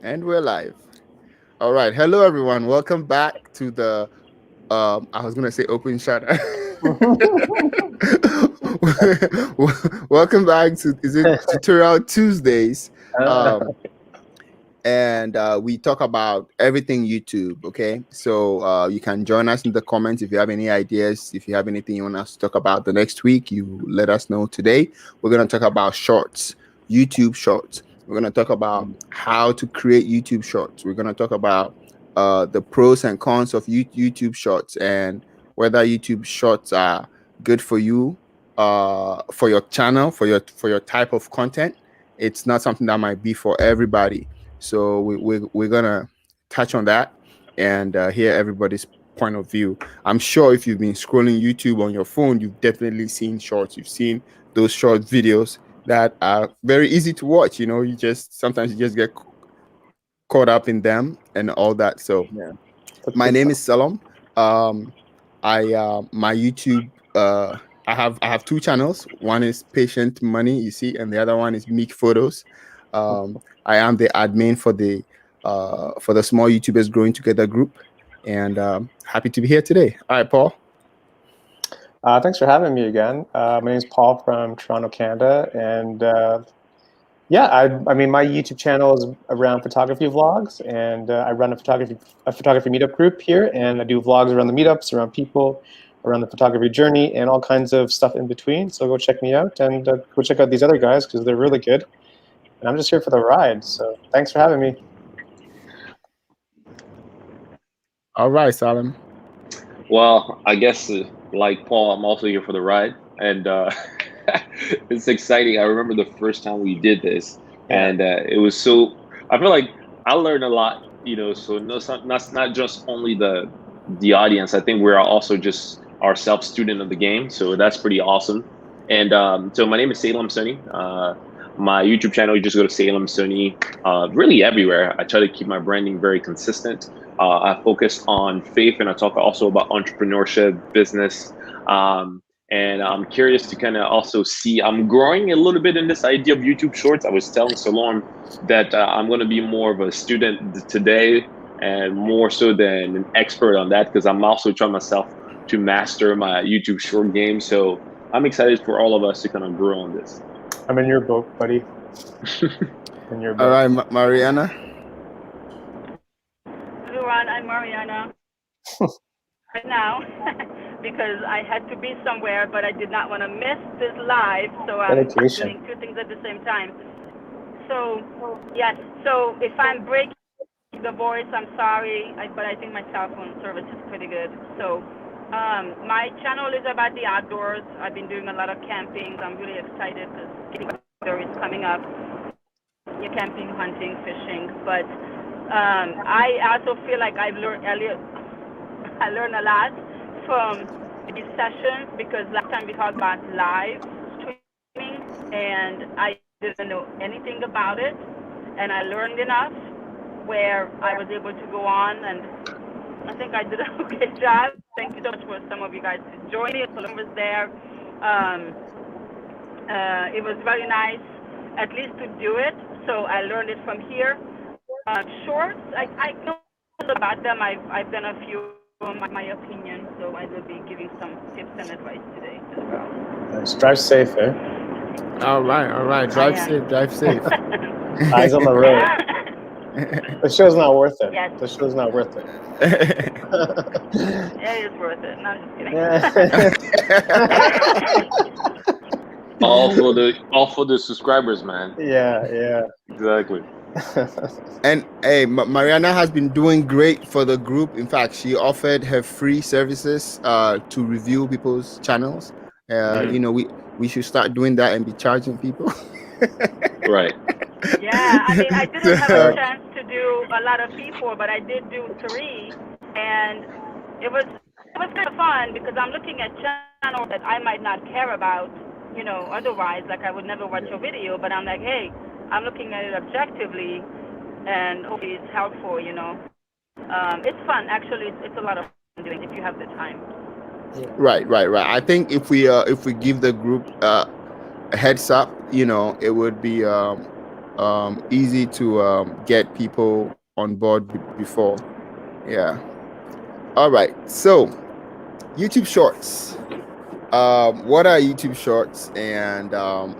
And we're live. All right. Hello, everyone. Welcome back to the, I was going to say open shut. Welcome back to, is it Tutorial Tuesdays? Um, and we talk about everything YouTube. Okay. So you can join us in the comments if you have any ideas. If you have anything you want us to talk about the next week, you let us know. Today, we're going to talk about shorts, YouTube shorts. We're going to talk about how to create YouTube shorts. We're going to talk about the pros and cons of YouTube shorts and whether YouTube shorts are good for you, for your channel, for your type of content. It's not something that might be for everybody. So we're gonna touch on that and hear everybody's point of view. I'm sure if you've been scrolling YouTube on your phone, you've definitely seen shorts. You've seen those short videos that are very easy to watch. You just sometimes you just get caught up in them and all that. So Yeah. my name is Salom. Um, I my YouTube. I have two channels. One is Patient Money, you see, and the other one is Meek Photos. I am the admin for the Small YouTubers Growing Together group, and happy to be here today. All right, Paul. Thanks for having me again. My name is Paul from Toronto, Canada, and I mean, my YouTube channel is around photography vlogs, and I run a photography meetup group here, and I do vlogs around the meetups, around people, around the photography journey, and all kinds of stuff in between. So go check me out, and go check out these other guys because they're really good. And I'm just here for the ride. So thanks for having me. All right, Salim. Well, I guess like Paul, I'm also here for the ride, and it's exciting. I remember the first time we did this, Yeah. and it was so. I feel like I learned a lot, So no, not just only the audience. I think we're also just ourselves student of the game, so that's pretty awesome. And so my name is Salem Sunny. My YouTube channel, you just go to Salem Sunny. Really everywhere. I try to keep my branding very consistent. I focus on faith, and I talk also about entrepreneurship, business. And I'm curious to kind of also see, I'm growing a little bit in this idea of YouTube Shorts. I was telling Salon that I'm going to be more of a student today and more so than an expert on that, because I'm also trying myself to master my YouTube short game. So I'm excited for all of us to kind of grow on this. I'm in your boat, buddy. In your boat. All right, Mariana. Everyone, I'm Mariana. Right now, because I had to be somewhere, but I did not want to miss this live, so I'm Dedication. doing two things at the same time. So, yes, so if I'm breaking the voice, I'm sorry, but I think my cell phone service is pretty good. So, my channel is about the outdoors. I've been doing a lot of camping. I'm really excited because weather is coming up. You're camping, hunting, fishing, but I also feel like I learned a lot from these sessions because last time we talked about live streaming and I didn't know anything about it, and I learned enough where I was able to go on, and I think I did a okay job. Thank you so much for some of you guys joining. Solomon was there. It was very nice, at least to do it. So I learned it from here. Shorts, I know about them. I've done a few in my opinion, so I will be giving some tips and advice today as well. Nice. Drive safe, eh? All right. Drive safe. Eyes on the road. The show's not worth it. Yes. The show's not worth it. It is worth it. No, I'm just kidding. all for the subscribers, man. Yeah. Exactly. And hey, Mariana has been doing great for the group. In fact, she offered her free services to review people's channels. We should start doing that and be charging people. Right. Yeah, I mean, I didn't have a chance to do a lot of people, but I did do 3, and it was kind of fun because I'm looking at channels that I might not care about, otherwise, like I would never watch a video, but I'm like, hey, I'm looking at it objectively, and hopefully it's helpful, It's fun, actually. It's a lot of fun doing if you have the time. Right. I think if we give the group a heads up, it would be easy to get people on board before. Yeah. All right. So YouTube Shorts. What are YouTube Shorts, and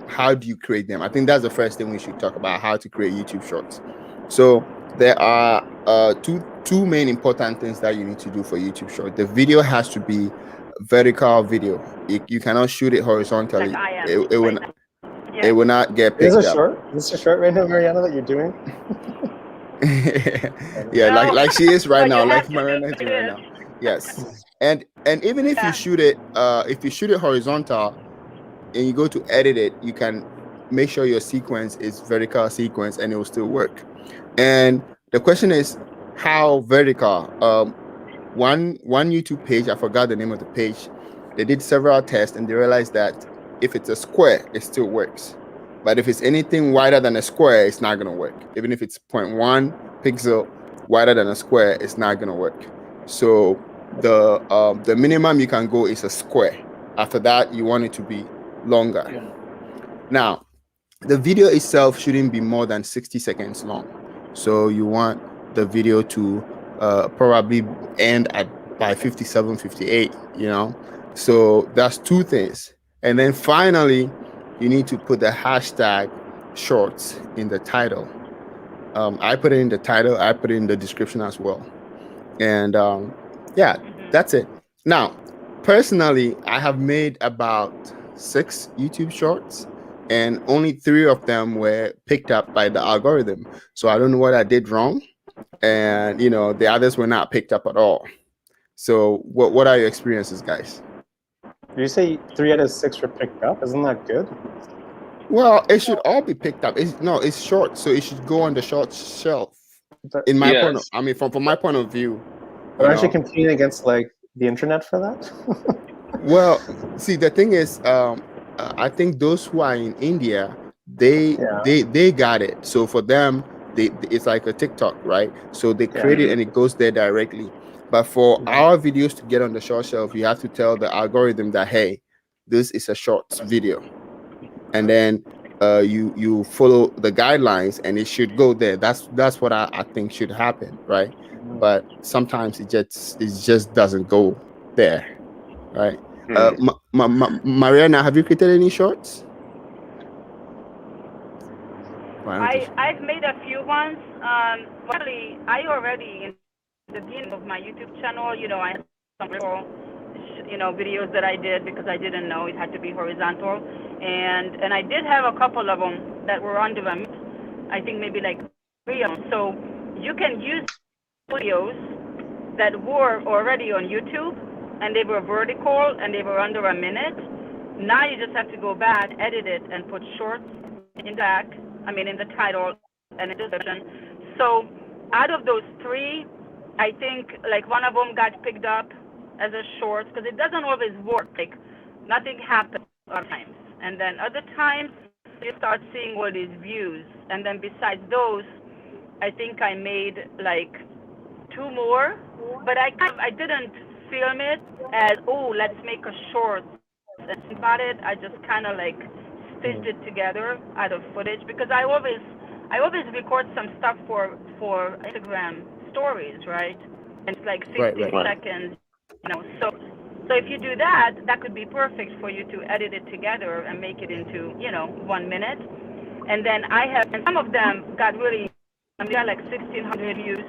how do you create them? I think that's the first thing we should talk about, how to create YouTube Shorts. So there are two main important things that you need to do for YouTube Short. The video has to be vertical video. You cannot shoot it horizontally. Like I am It will right now. it Yeah. will not get Is picked this a up. short? Is this a short right now, Mariana, that you're doing? Yeah, No, like she is right but now, you like have to Mariana is do doing right this. now. Yes. And even if you Yeah. shoot it horizontal and you go to edit it, you can make sure your sequence is vertical sequence and it will still work. And the question is, how vertical? One YouTube page, I forgot the name of the page, they did several tests and they realized that if it's a square, it still works. But if it's anything wider than a square, it's not going to work. Even if it's 0.1 pixel wider than a square, it's not going to work. So the minimum you can go is a square. After that, you want it to be longer. Now, the video itself shouldn't be more than 60 seconds long. So you want the video to probably end by 57, 58, you know? So that's two things. And then finally, you need to put the hashtag shorts in the title. I put it in the title, I put it in the description as well. And yeah, that's it. Now, personally, I have made about 6 YouTube shorts, and only 3 of them were picked up by the algorithm. So I don't know what I did wrong, and the others were not picked up at all. So what are your experiences, guys? Did you say 3 out of 6 were picked up? Isn't that good? Well, it should all be picked up. It's short, so it should go on the short shelf. In my point of, Yes. I mean, from my point of view, But aren't you competing against like the internet for that? well, see, the thing is, I think those who are in India, they got it. So for them, it's like a TikTok, right? So they create it and it goes there directly. But for our videos to get on the short shelf, you have to tell the algorithm that, hey, this is a shorts video, and then you follow the guidelines and it should go there. That's what I think should happen, right? But sometimes it just doesn't go there, right? Mariana, have you created any shorts? I've made a few ones. Actually, I already in the beginning of my YouTube channel, I had some videos that I did because I didn't know it had to be horizontal, and I did have a couple of them that were under them. I think maybe like 3 of them. So you can use videos that were already on YouTube and they were vertical and they were under a minute. Now you just have to go back, edit it, and put shorts in the title and in the description. So out of those 3, I think like one of them got picked up as a short because it doesn't always work. Like nothing happens other times, and then other times you start seeing all these views. And then besides those, I think I made like 2 more, but I didn't film it as, oh, let's make a short and think about it. I just kind of like stitched it together out of footage because I always record some stuff for Instagram stories, right? And it's like 15 seconds, So if you do that, that could be perfect for you to edit it together and make it into 1 minute. And then and some of them got really, they got like 1,600 views.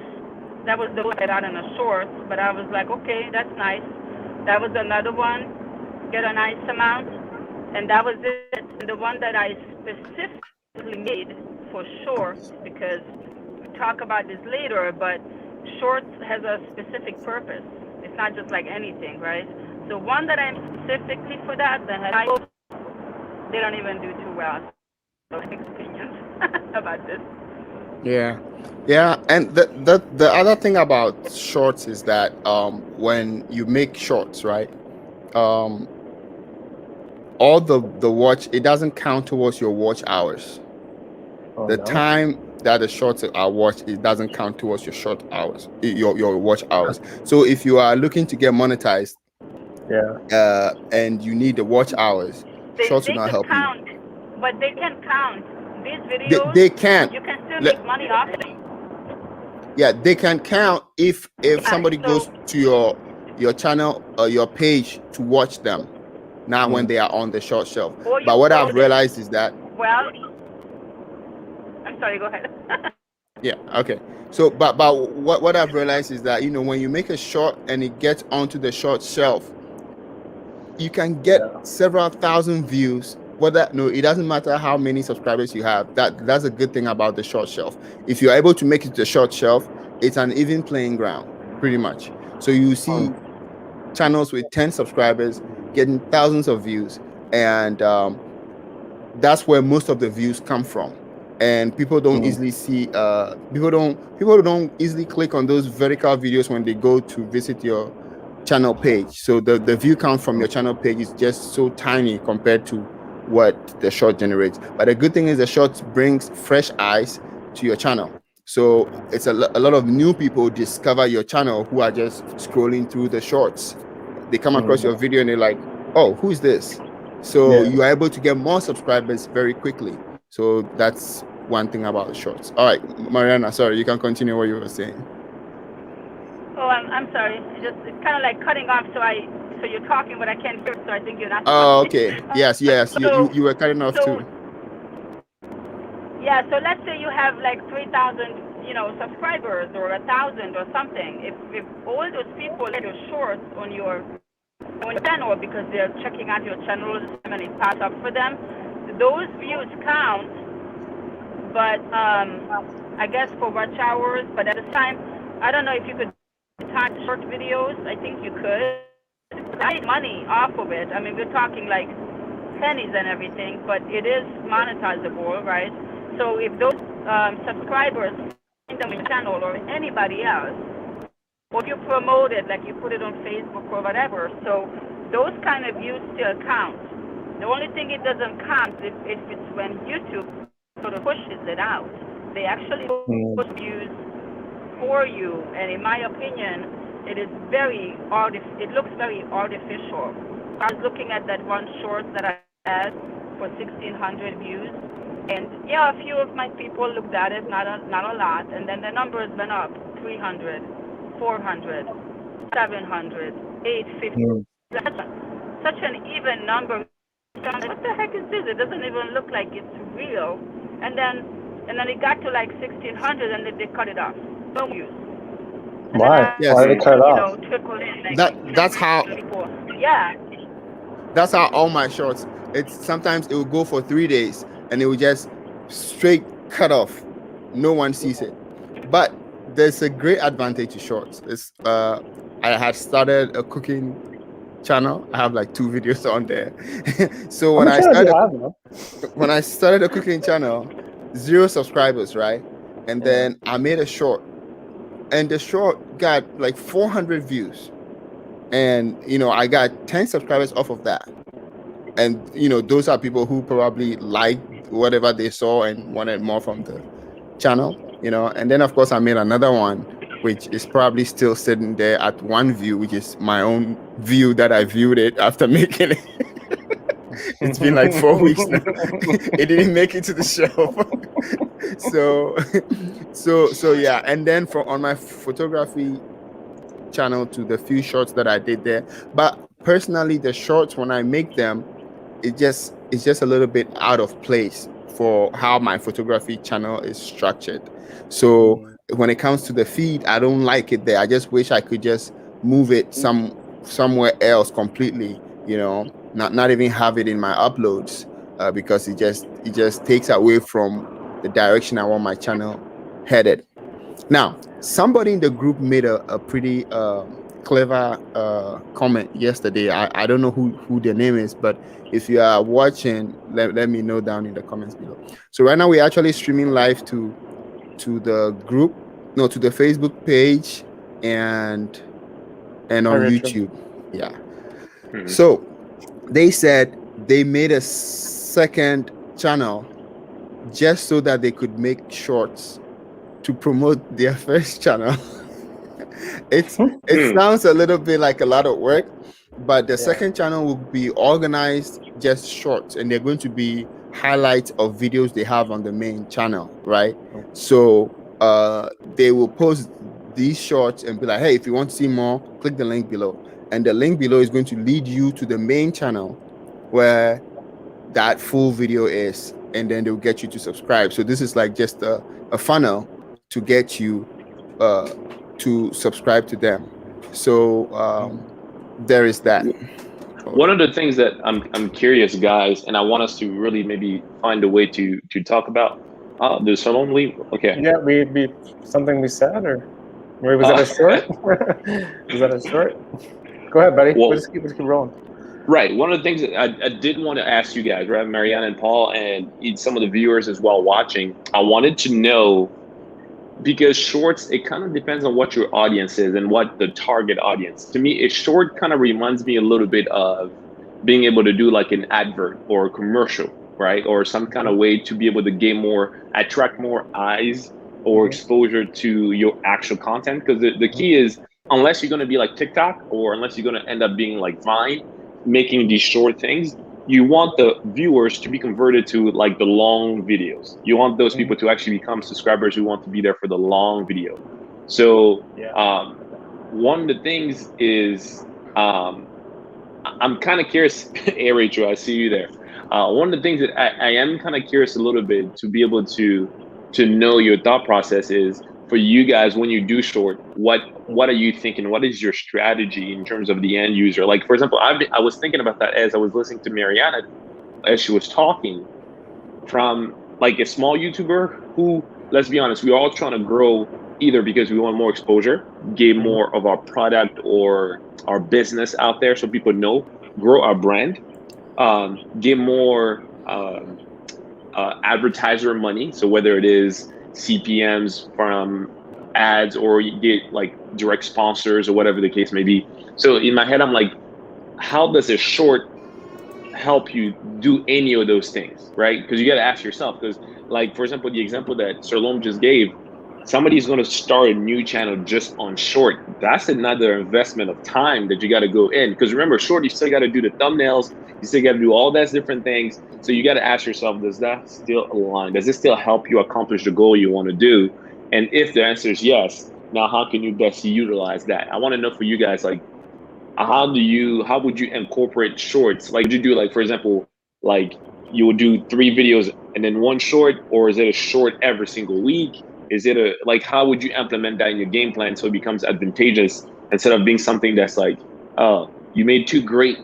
That was the one I got in a short, but I was like, okay, that's nice. That was another one, get a nice amount, and that was it. And the one that I specifically made for shorts, because we talk about this later, but shorts has a specific purpose. It's not just like anything, right? So one that I'm specifically for that they don't even do too well. So mixed opinions about this. Yeah, and the other thing about shorts is that when you make shorts, right, all the watch, it doesn't count towards your watch hours. Time that the shorts are watched, it doesn't count towards your short hours, your watch hours. So if you are looking to get monetized, and you need the watch hours, shorts will not help you. But they can count these videos, They can't. you can still make money off them. Yeah, they can count if somebody So- goes to your channel or your page to watch them, not when they are on the short shelf. Or you But what I've post it. realized is that Well, I'm sorry, go ahead. yeah, okay. So but what I've realized is that, you know, when you make a short and it gets onto the short shelf, you can get several thousand views. It doesn't matter how many subscribers you have. That's a good thing about the short shelf. If you're able to make it to the short shelf, it's an even playing ground, pretty much. So you see channels with 10 subscribers getting thousands of views, and that's where most of the views come from. And people don't easily see. People don't easily click on those vertical videos when they go to visit your channel page. So the view count from your channel page is just so tiny compared to what the short generates. But the good thing is the short brings fresh eyes to your channel. So it's a lot of new people discover your channel who are just scrolling through the shorts. They come across your video and they're like, oh, who's this? So you are able to get more subscribers very quickly. So that's one thing about the shorts. All right, Mariana, sorry, you can continue what you were saying. Oh, I'm sorry. It's kind of like cutting off. So you're talking, but I can't hear. So I think you're not. Oh, okay. Yes. So- you were cutting off too. Yeah. So let's say you have like 3,000, subscribers, or 1,000 or something. If all those people get your shorts on your channel because they're checking out your channel and it pops up for them, those views count. But I guess for watch hours. But at the time, I don't know if you could time short videos. I think you could. I make money off of it. I mean, we're talking like pennies and everything, but it is monetizable, right? So if those subscribers find them on your channel or anybody else, or if you promote it, like you put it on Facebook or whatever, so those kind of views still count. The only thing it doesn't count if it's when YouTube sort of pushes it out. They actually push views for you, and in my opinion, it looks very artificial. I was looking at that one short that I had for 1,600 views, and a few of my people looked at it, not a lot, and then the numbers went up: 300, 400, 700, 850. Such an even number. What the heck is this? It doesn't even look like it's real. And then it got to like 1,600, and then they cut it off. No views. Why? Yes. Why did they cut it off? Trickle in, like, That's how. Yeah. That's how all my shorts. Sometimes it will go for 3 days and it will just straight cut off. No one sees it. But there's a great advantage to shorts. I had started a cooking channel. I have like 2 videos on there. So when I started a cooking channel, 0 subscribers, right? And then I made a short, and the short got like 400 views, and I got 10 subscribers off of that. And those are people who probably liked whatever they saw and wanted more from the channel. And then of course I made another one, which is probably still sitting there at 1 view, which is my own view that I viewed it after making it. It's been like 4 weeks now. It didn't make it to the shelf. So yeah. And then on my photography channel, to the few shorts that I did there. But personally, the shorts, when I make them, it's just a little bit out of place for how my photography channel is structured. So when it comes to the feed, I don't like it there. I just wish I could just move it somewhere else completely, not even have it in my uploads, because it just takes away from the direction I want my channel headed. Now, somebody in the group made a pretty clever comment yesterday. I don't know who their name is, but if you are watching, let me know down in the comments below. So right now we're actually streaming live to the group, to the Facebook page and on YouTube. Yeah. Mm-hmm. So they said they made a second channel just so that they could make shorts to promote their first channel. It sounds a little bit like a lot of work, but the second channel will be organized just shorts, and they're going to be highlights of videos they have on the main channel, right? So they will post these shorts and be like, hey, if you want to see more, click the link below. And the link below is going to lead you to the main channel where that full video is, and then they'll get you to subscribe. So this is like just a funnel to get you to subscribe to them. So there is that. One of the things that I'm curious, guys, and I want us to really maybe find a way to talk about. Does Salome leave? Okay. Yeah, we something we said, or was that a short? Was that a short? Go ahead, buddy. Well, let's keep rolling. Right. One of the things that I did want to ask you guys, right, Mariana and Paul, and some of the viewers as well watching, I wanted to know, because shorts, it kind of depends on what your audience is and what the target audience. To me, a short kind of reminds me a little bit of being able to do like an advert or a commercial, right? Or some kind of way to be able to attract more eyes or exposure to your actual content. Because the key is, unless you're going to be like TikTok, or unless you're going to end up being like Vine, making these short things, you want the viewers to be converted to like the long videos. You want those people to actually become subscribers who want to be there for the long video. So one of the things is, I'm kind of curious, hey Rachel, I see you there. One of the things that I am kind of curious a little bit to be able to know your thought process is, for you guys, when you do short, what are you thinking? What is your strategy in terms of the end user? Like, for example, I was thinking about that as I was listening to Mariana as she was talking, from like a small YouTuber who, let's be honest, we're all trying to grow either because we want more exposure, get more of our product or our business out there so people know, grow our brand, get more advertiser money. So whether it is CPMs from ads, or you get like direct sponsors or whatever the case may be. So in my head, I'm like, how does a short help you do any of those things, right? Because you got to ask yourself, because like, for example, the example that Salome just gave, somebody's going to start a new channel just on short. That's another investment of time that you got to go in. Because remember, short, you still got to do the thumbnails, you still got to do all those different things. So you got to ask yourself, does that still align? Does it still help you accomplish the goal you want to do? And if the answer is yes, now how can you best utilize that? I want to know for you guys, like, how would you incorporate shorts? Like, would you do, like, for example, like you would do 3 videos and then 1 short, or is it a short every single week? Is it how would you implement that in your game plan so it becomes advantageous, instead of being something that's like, oh, you made 2 great,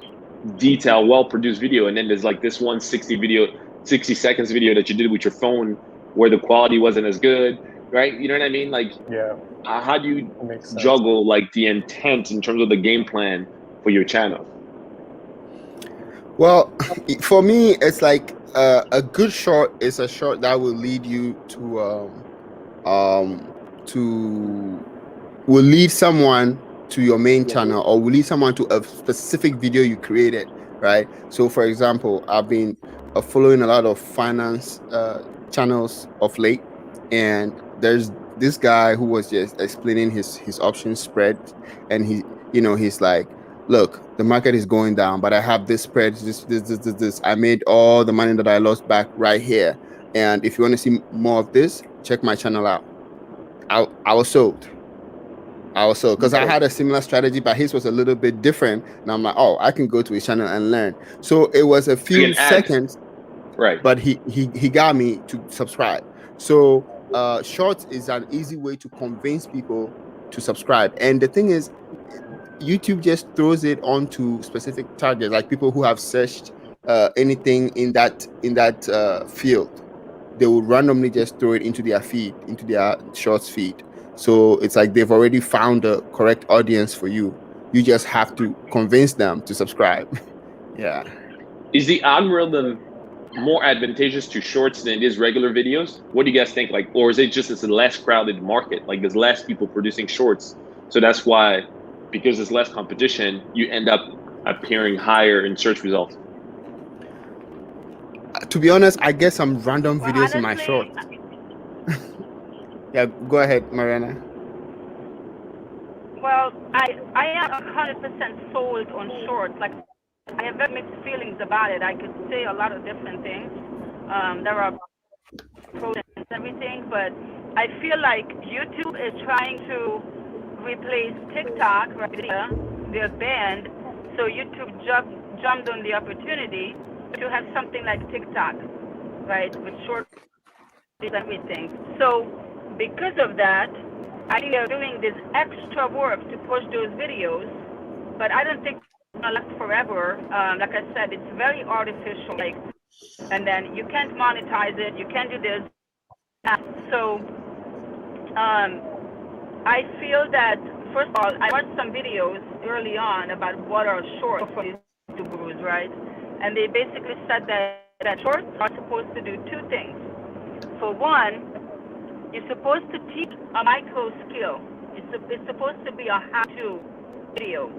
detailed, well-produced video, and then there's like this 60 seconds video that you did with your phone where the quality wasn't as good, right? You know what I mean? Like, how do you juggle like the intent in terms of the game plan for your channel? Well, for me, it's like a good short is a short that will lead you will lead someone to your main channel, or will lead someone to a specific video you created, right? So for example, I've been following a lot of finance channels of late, and there's this guy who was just explaining his option spread, and he's like, look, the market is going down, but I have this spread, this. I made all the money that I lost back right here. And if you want to see more of this, check my channel out. I was sold because I had a similar strategy, but his was a little bit different. And I'm like, oh, I can go to his channel and learn. So it was a few seconds, right? But he got me to subscribe. So shorts is an easy way to convince people to subscribe. And the thing is, YouTube just throws it onto specific targets, like people who have searched anything in that field. They will randomly just throw it into their feed, into their shorts feed. So it's like they've already found the correct audience for you. You just have to convince them to subscribe. Yeah. Is the algorithm more advantageous to shorts than it is regular videos? What do you guys think? Like, or is it just it's a less crowded market? Like, there's less people producing shorts, so that's why, because there's less competition, you end up appearing higher in search results. To be honest, I get some random videos in my shorts. Yeah, go ahead, Mariana. Well, I am 100% sold on shorts. Like, I have very mixed feelings about it. I could say a lot of different things. There are pros and everything, but I feel like YouTube is trying to replace TikTok, right? They're banned, so YouTube jumped on the opportunity to have something like TikTok, right, with short videos and everything. So because of that, I think they're doing this extra work to push those videos, but I don't think it's gonna last forever. Like I said, it's very artificial, like, and then you can't monetize it, you can't do this. So I feel that, first of all, I watched some videos early on about what are shorts for these YouTubers, right? And they basically said that shorts are supposed to do two things. For one, you're supposed to teach a micro skill. It's supposed to be a how-to video.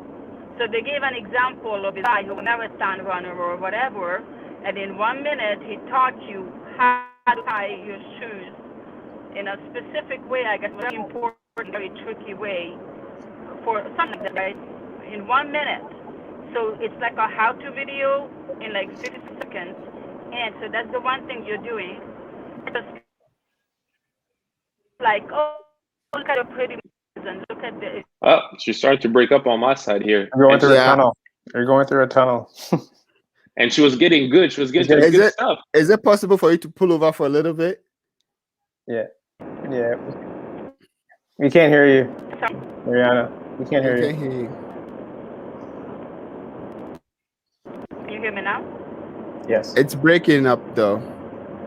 So they gave an example of a guy who was a marathon runner or whatever, and in 1 minute he taught you how to tie your shoes in a specific way, I guess, very important, very tricky way for something like that, right? In 1 minute. So it's like a how-to video in like 50 seconds. And so that's the one thing you're doing. Just like, oh, look at the pretty and look at the. Oh, she started to break up on my side here. You're going through Yeah. a tunnel. You're going through a tunnel. And she was getting good. She was getting Is good stuff. Is it possible for you to pull over for a little bit? Yeah. We can't hear you, Sorry. Mariana. We can't hear I you. can't hear you. Can you hear me now? Yes. It's breaking up though.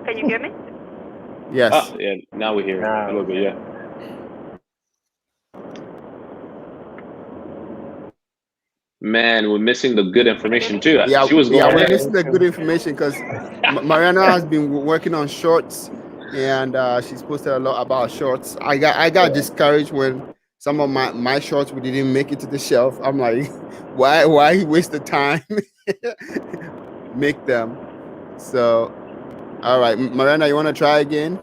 Can you hear me? Yes. Oh, yeah. Now we hear Now. a little bit. Yeah. Man, we're missing the good information too. Yeah, She was going. we're ahead. missing the good information because Mariana has been working on shorts, and she's posted a lot about shorts. I got discouraged when some of my shorts we didn't make it to the shelf. I'm like, why waste the time? Make them. So, all right, Mariana, you want to try again?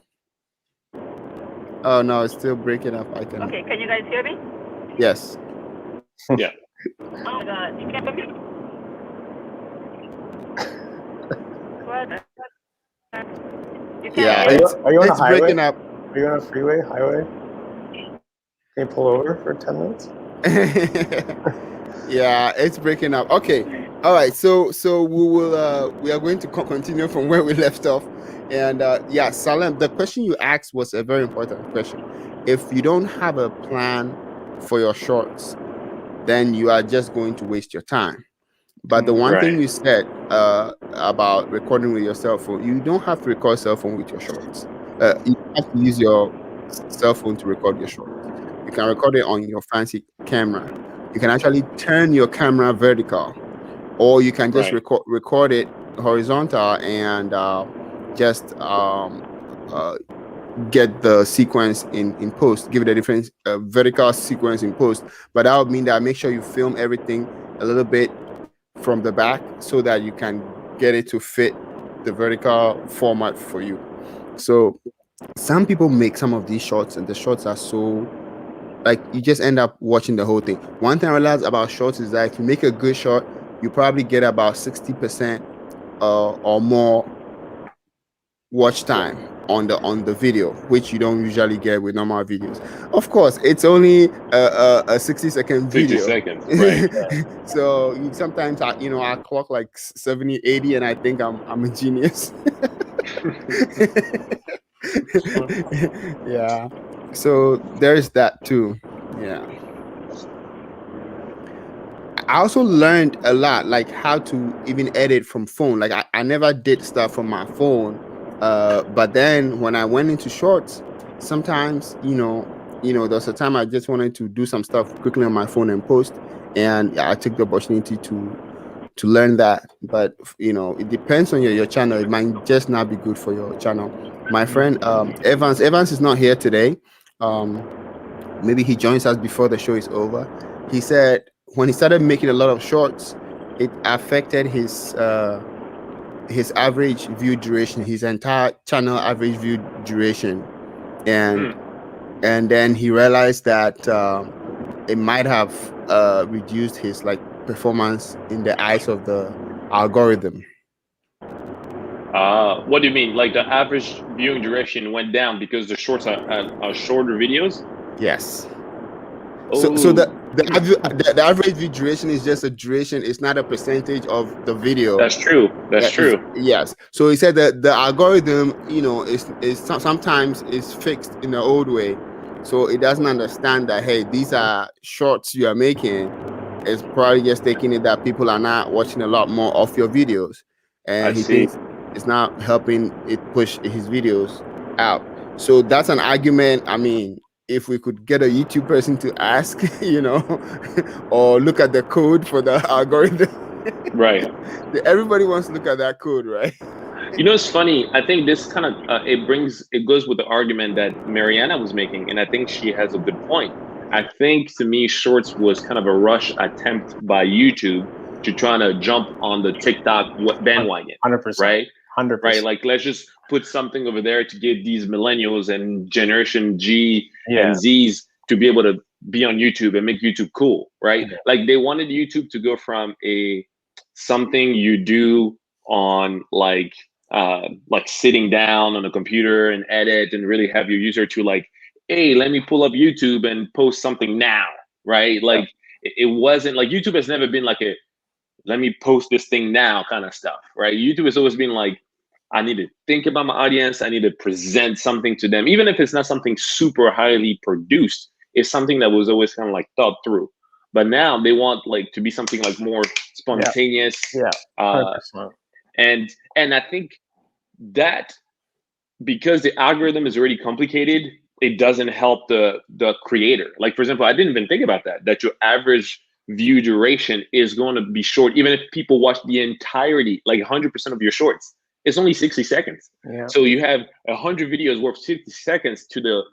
Oh no, it's still breaking up. I can. Okay, can you guys hear me? Yes. Yeah. Oh my God, you can't hear me? What? You can't Yeah. hear me? Are you on a It's highway? breaking up. Are you on a highway? Can you pull over for 10 minutes? Yeah, it's breaking up. Okay. All right. So we are going to continue from where we left off. And yeah, Salem, the question you asked was a very important question. If you don't have a plan for your shorts, then you are just going to waste your time. But the one thing Right. you said about recording with your cell phone, you don't have to record cell phone with your shorts. You have to use your cell phone to record your shorts. You can record it on your fancy camera. You can actually turn your camera vertical, or you can just Right. record it horizontal and just get the sequence in post, give it a different vertical sequence in post. But that would mean that make sure you film everything a little bit from the back so that you can get it to fit the vertical format for you. So some people make some of these shorts and the shorts are so like you just end up watching the whole thing. One thing I realized about shorts is that if you make a good short, you probably get about 60% or more watch time on the video, which you don't usually get with normal videos. Of course, it's only a 60-second 60 video. seconds. Right. So you sometimes I clock like 70, 80, and I think I'm a genius. Yeah. So there's that too. Yeah. I also learned a lot, like how to even edit from phone. Like I never did stuff from my phone. But then when I went into shorts, sometimes, there's a time I just wanted to do some stuff quickly on my phone and post. And I took the opportunity to learn that. But, it depends on your channel. It might just not be good for your channel. My friend, Evans is not here today. Maybe he joins us before the show is over. He said when he started making a lot of shorts, it affected his average view duration, his entire channel average view duration, and then he realized that it might have reduced his performance in the eyes of the algorithm. What do you mean? Like the average viewing duration went down because the shorts are shorter videos? Yes. Oh, So the average view duration is just a duration. It's not a percentage of the video. that's true. That's true. Yes. So he said that the algorithm, is sometimes is fixed in the old way. So it doesn't understand that, hey, these are shorts you are making. It's probably just taking it that people are not watching a lot more of your videos. I And he see. thinks it's not helping it push his videos out. So that's an argument. I mean, if we could get a YouTube person to ask, or look at the code for the algorithm. Right. Everybody wants to look at that code, right? You know, it's funny. I think this kind of it goes with the argument that Mariana was making, and I think she has a good point. I think to me, Shorts was kind of a rush attempt by YouTube to try to jump on the TikTok bandwagon, 100%. right? 100%. Right. Like, let's just put something over there to give these millennials and Generation G and Zs to be able to be on YouTube and make YouTube cool, right? Yeah. Like they wanted YouTube to go from something you do on like sitting down on a computer and edit and really have your user to like, hey, let me pull up YouTube and post something now, right? Like it wasn't like YouTube has never been like a let me post this thing now kind of stuff, right? YouTube has always been like, I need to think about my audience. I need to present something to them, even if it's not something super highly produced. It's something that was always kind of like thought through. But now they want like to be something like more spontaneous. Yeah. 100%. And I think that because the algorithm is already complicated, it doesn't help the creator. Like for example, I didn't even think about that your average view duration is going to be short, even if people watch the entirety, like 100% of your shorts. It's only 60 seconds. Yeah. So you have 100 videos worth 50 seconds to the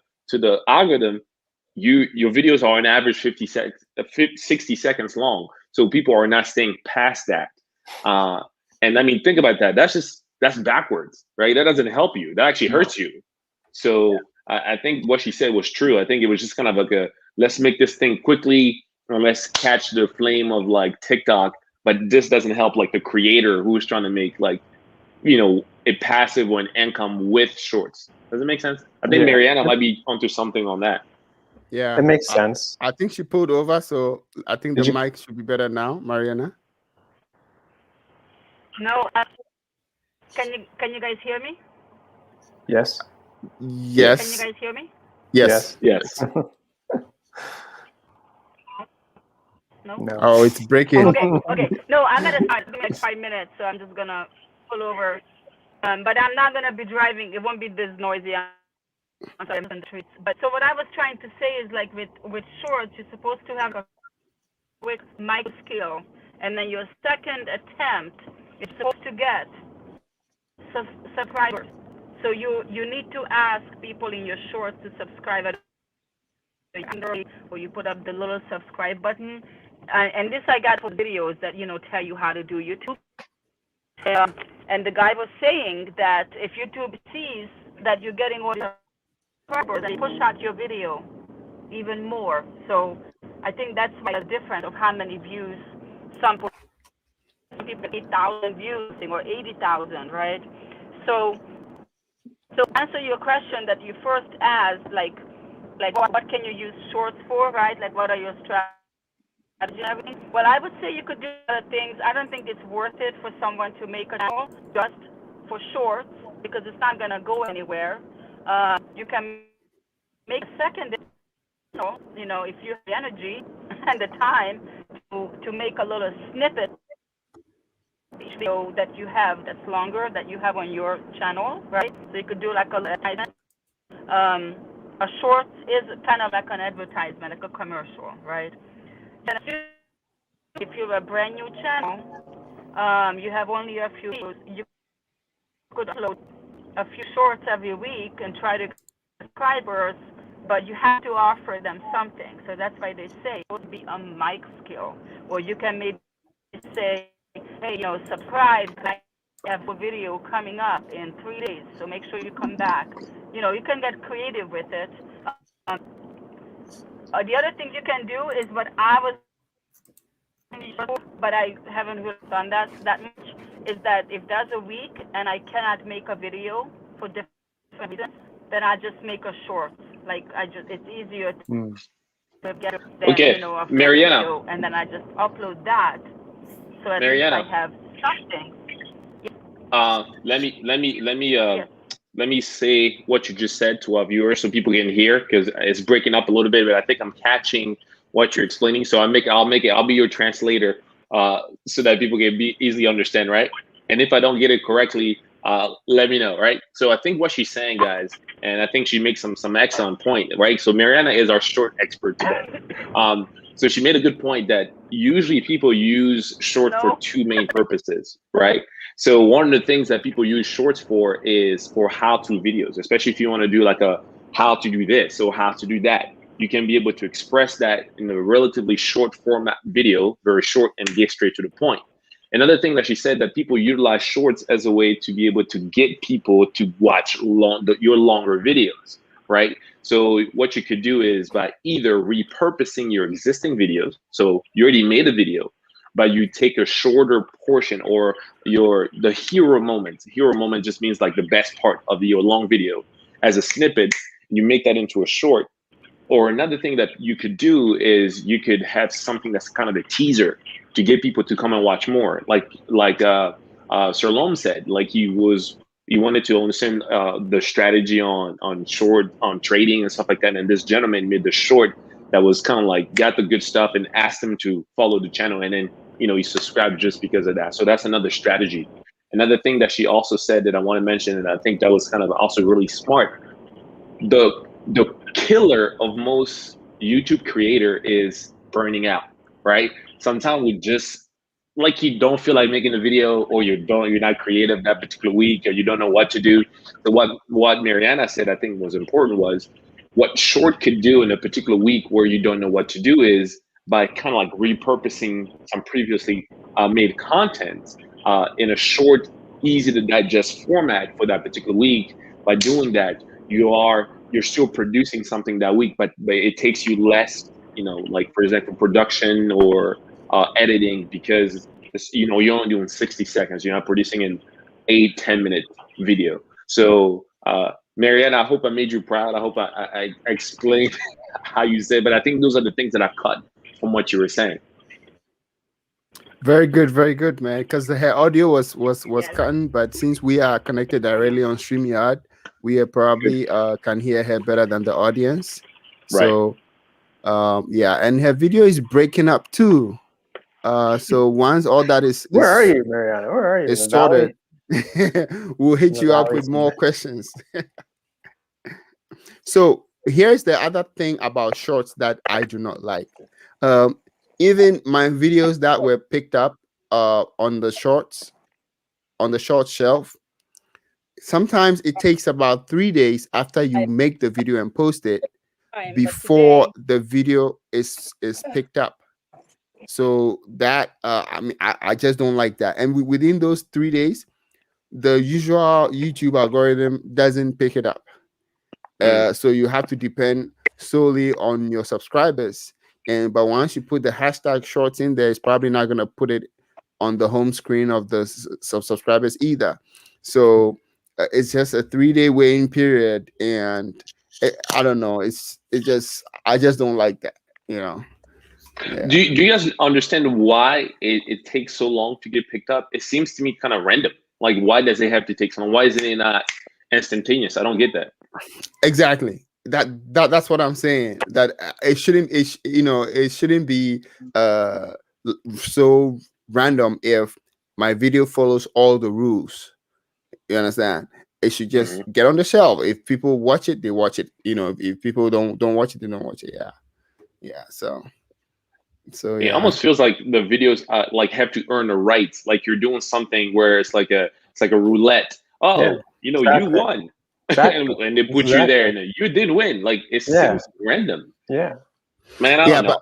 algorithm. Your videos are on average 60 seconds long. So people are not staying past that. And I mean, think about that. That's backwards, right? That doesn't help you. That actually hurts you. So I think what she said was true. I think it was just kind of like let's make this thing quickly, or let's catch the flame of like TikTok. But this doesn't help like the creator who is trying to make like, a passive or an income with shorts. Does it make sense? I think Mariana might be onto something on that. Yeah, it makes sense. I think she pulled over, so I think the mic should be better now, Mariana. No, can you guys hear me? Yes. Yes. Can you guys hear me? Yes. No. Oh, it's breaking. Okay. No, I'm gonna start in like 5 minutes, so I'm just gonna pull over. But I'm not gonna be driving. It won't be this noisy. I'm sorry, I'm on the streets. But so what I was trying to say is like with shorts, you're supposed to have a quick micro skill, and then your second attempt is supposed to get subscribers. So you need to ask people in your shorts to subscribe at or you put up the little subscribe button. And this I got for videos that tell you how to do YouTube. And the guy was saying that if YouTube sees that you're getting all these subscribers, they push out your video even more. So I think that's why the difference of how many views some people 8,000 views or 80,000, right? So to answer your question that you first asked, like what can you use shorts for, right? Like what are your strategies and everything? Well, I would say you could do other things. I don't think it's worth it for someone to make a channel just for shorts because it's not gonna go anywhere. You can make a second, if you have the energy and the time to make a little snippet video that you have that's longer that you have on your channel, right? So you could do like a short is kind of like an advertisement, like a commercial, right? And if you're a brand new channel, you have only a few videos, you could upload a few shorts every week and try to get subscribers, but you have to offer them something. So that's why they say it would be a mic skill, or you can maybe say, hey, subscribe. I have a video coming up in 3 days, so make sure you come back. You can get creative with it. The other thing you can do is what I was, but I haven't really done that much, is that if there's a week and I cannot make a video for different reasons, then I just make a short. Like it's easier to get than Okay, a full Mariana. video, and then I just upload that. So at least I have something. Let me say what you just said to our viewers so people can hear, because it's breaking up a little bit, but I think I'm catching what you're explaining. So I'll be your translator, so that people can easily understand, right? And if I don't get it correctly, let me know, right? So I think what she's saying, guys, and I think she makes some excellent point, right? So Mariana is our short expert today. So she made a good point that usually people use short for two main purposes, right? So one of the things that people use shorts for is for how-to videos, especially if you want to do like a how to do this or how to do that. You can be able to express that in a relatively short format video, very short, and get straight to the point. Another thing that she said, that people utilize shorts as a way to be able to get people to watch your longer videos, right? So what you could do is by either repurposing your existing videos. So you already made a video, but you take a shorter portion, or the hero moment. Hero moment just means like the best part of your long video as a snippet. You make that into a short. Or another thing that you could do is you could have something that's kind of a teaser to get people to come and watch more. Like Sir Lom said, like he wanted to understand the strategy on trading and stuff like that. And this gentleman made the short that was kind of like got the good stuff and asked him to follow the channel. And then, he subscribed just because of that. So that's another strategy. Another thing that she also said that I want to mention, and I think that was kind of also really smart, the killer of most YouTube creator is burning out, right? Sometimes we just, like, you don't feel like making a video, or you're not creative that particular week, or you don't know what to do. So what Mariana said, I think was important, was what short could do in a particular week where you don't know what to do is by kind of like repurposing some previously made content in a short, easy to digest format for that particular week. By doing that, you're still producing something that week, but it takes you less, like for example, production or editing, because you're only doing 60 seconds. You're not producing an 8-10 minute video. So Mariana, I hope I made you proud. I hope I explained how you said, but I think those are the things that I cut from what you were saying. Very good, man. Because her audio was cutting, but since we are connected directly on StreamYard, we probably can hear her better than the audience. Right. So yeah, and her video is breaking up too. So once all that is where are you, Mariana? Where are you? It's started. We'll hit you up with more questions. So here's the other thing about shorts that I do not like. Even my videos that were picked up on the short shelf, sometimes it takes about 3 days after you make the video and post it before the video is picked up. So that I just don't like that. And within those 3 days, the usual YouTube algorithm doesn't pick it up. So you have to depend solely on your subscribers. But once you put the hashtag shorts in there, it's probably not going to put it on the home screen of the subscribers either. So it's just a 3-day waiting period, and I don't know. I just don't like that. Yeah. Do you guys understand why it takes so long to get picked up? It seems to me kind of random. Like, why does it have to take so long? Why isn't it not instantaneous? I don't get that. Exactly. That's what I'm saying. That it shouldn't be so random if my video follows all the rules. You understand? It should just get on the shelf. If people watch it, they watch it. If people don't watch it, they don't watch it. Yeah. So yeah. It almost feels like the videos like have to earn the rights. Like you're doing something where it's like a roulette. Oh, yeah, you won. Exactly. and they put you there, and you did win. Like it seems random. Yeah, man. I don't know.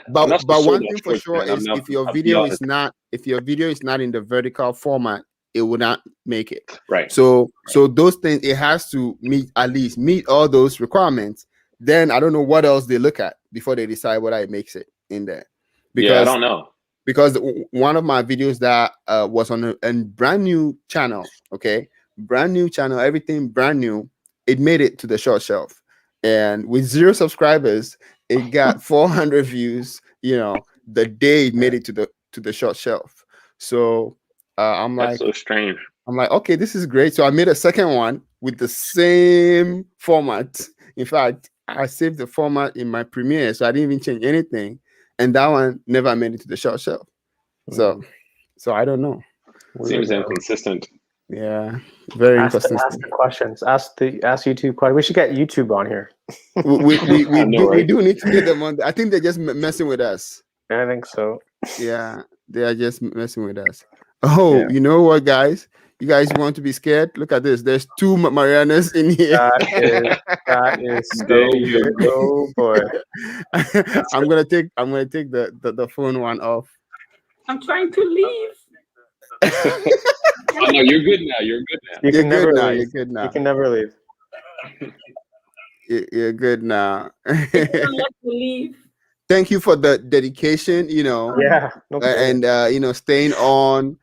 But one thing for sure is if your video is not in the vertical format, it will not make it. Right. So those things, it has to meet all those requirements. Then I don't know what else they look at before they decide whether it makes it in there. Because I don't know. because one of my videos that was on a brand new channel, okay, brand new channel, everything brand new, it made it to the short shelf, and with 0 subscribers, it got 400 views. You know, the day it made it to the short shelf. So I'm That's like, so strange. I'm like, okay, this is great. So I made a second one with the same format. In fact, I saved the format in my Premiere, so I didn't even change anything. And that one never made it to the short shelf. So I don't know. Seems inconsistent. Yeah, very ask inconsistent. the questions. Ask YouTube questions. We should get YouTube on here. We do need to get them on. I think they're just messing with us. I think so. Yeah, they are just messing with us. Oh, you know what, guys? You guys want to be scared? Look at this. There's 2 Marianas in here. That is so good. Oh boy. I'm gonna take the phone one off. I'm trying to leave. Oh, no, you're good now. You're good now. You can never now. leave. You're good now. You can never leave. You're good now. Don't let me leave. Thank you for the dedication. You know. Yeah. No and you know, staying on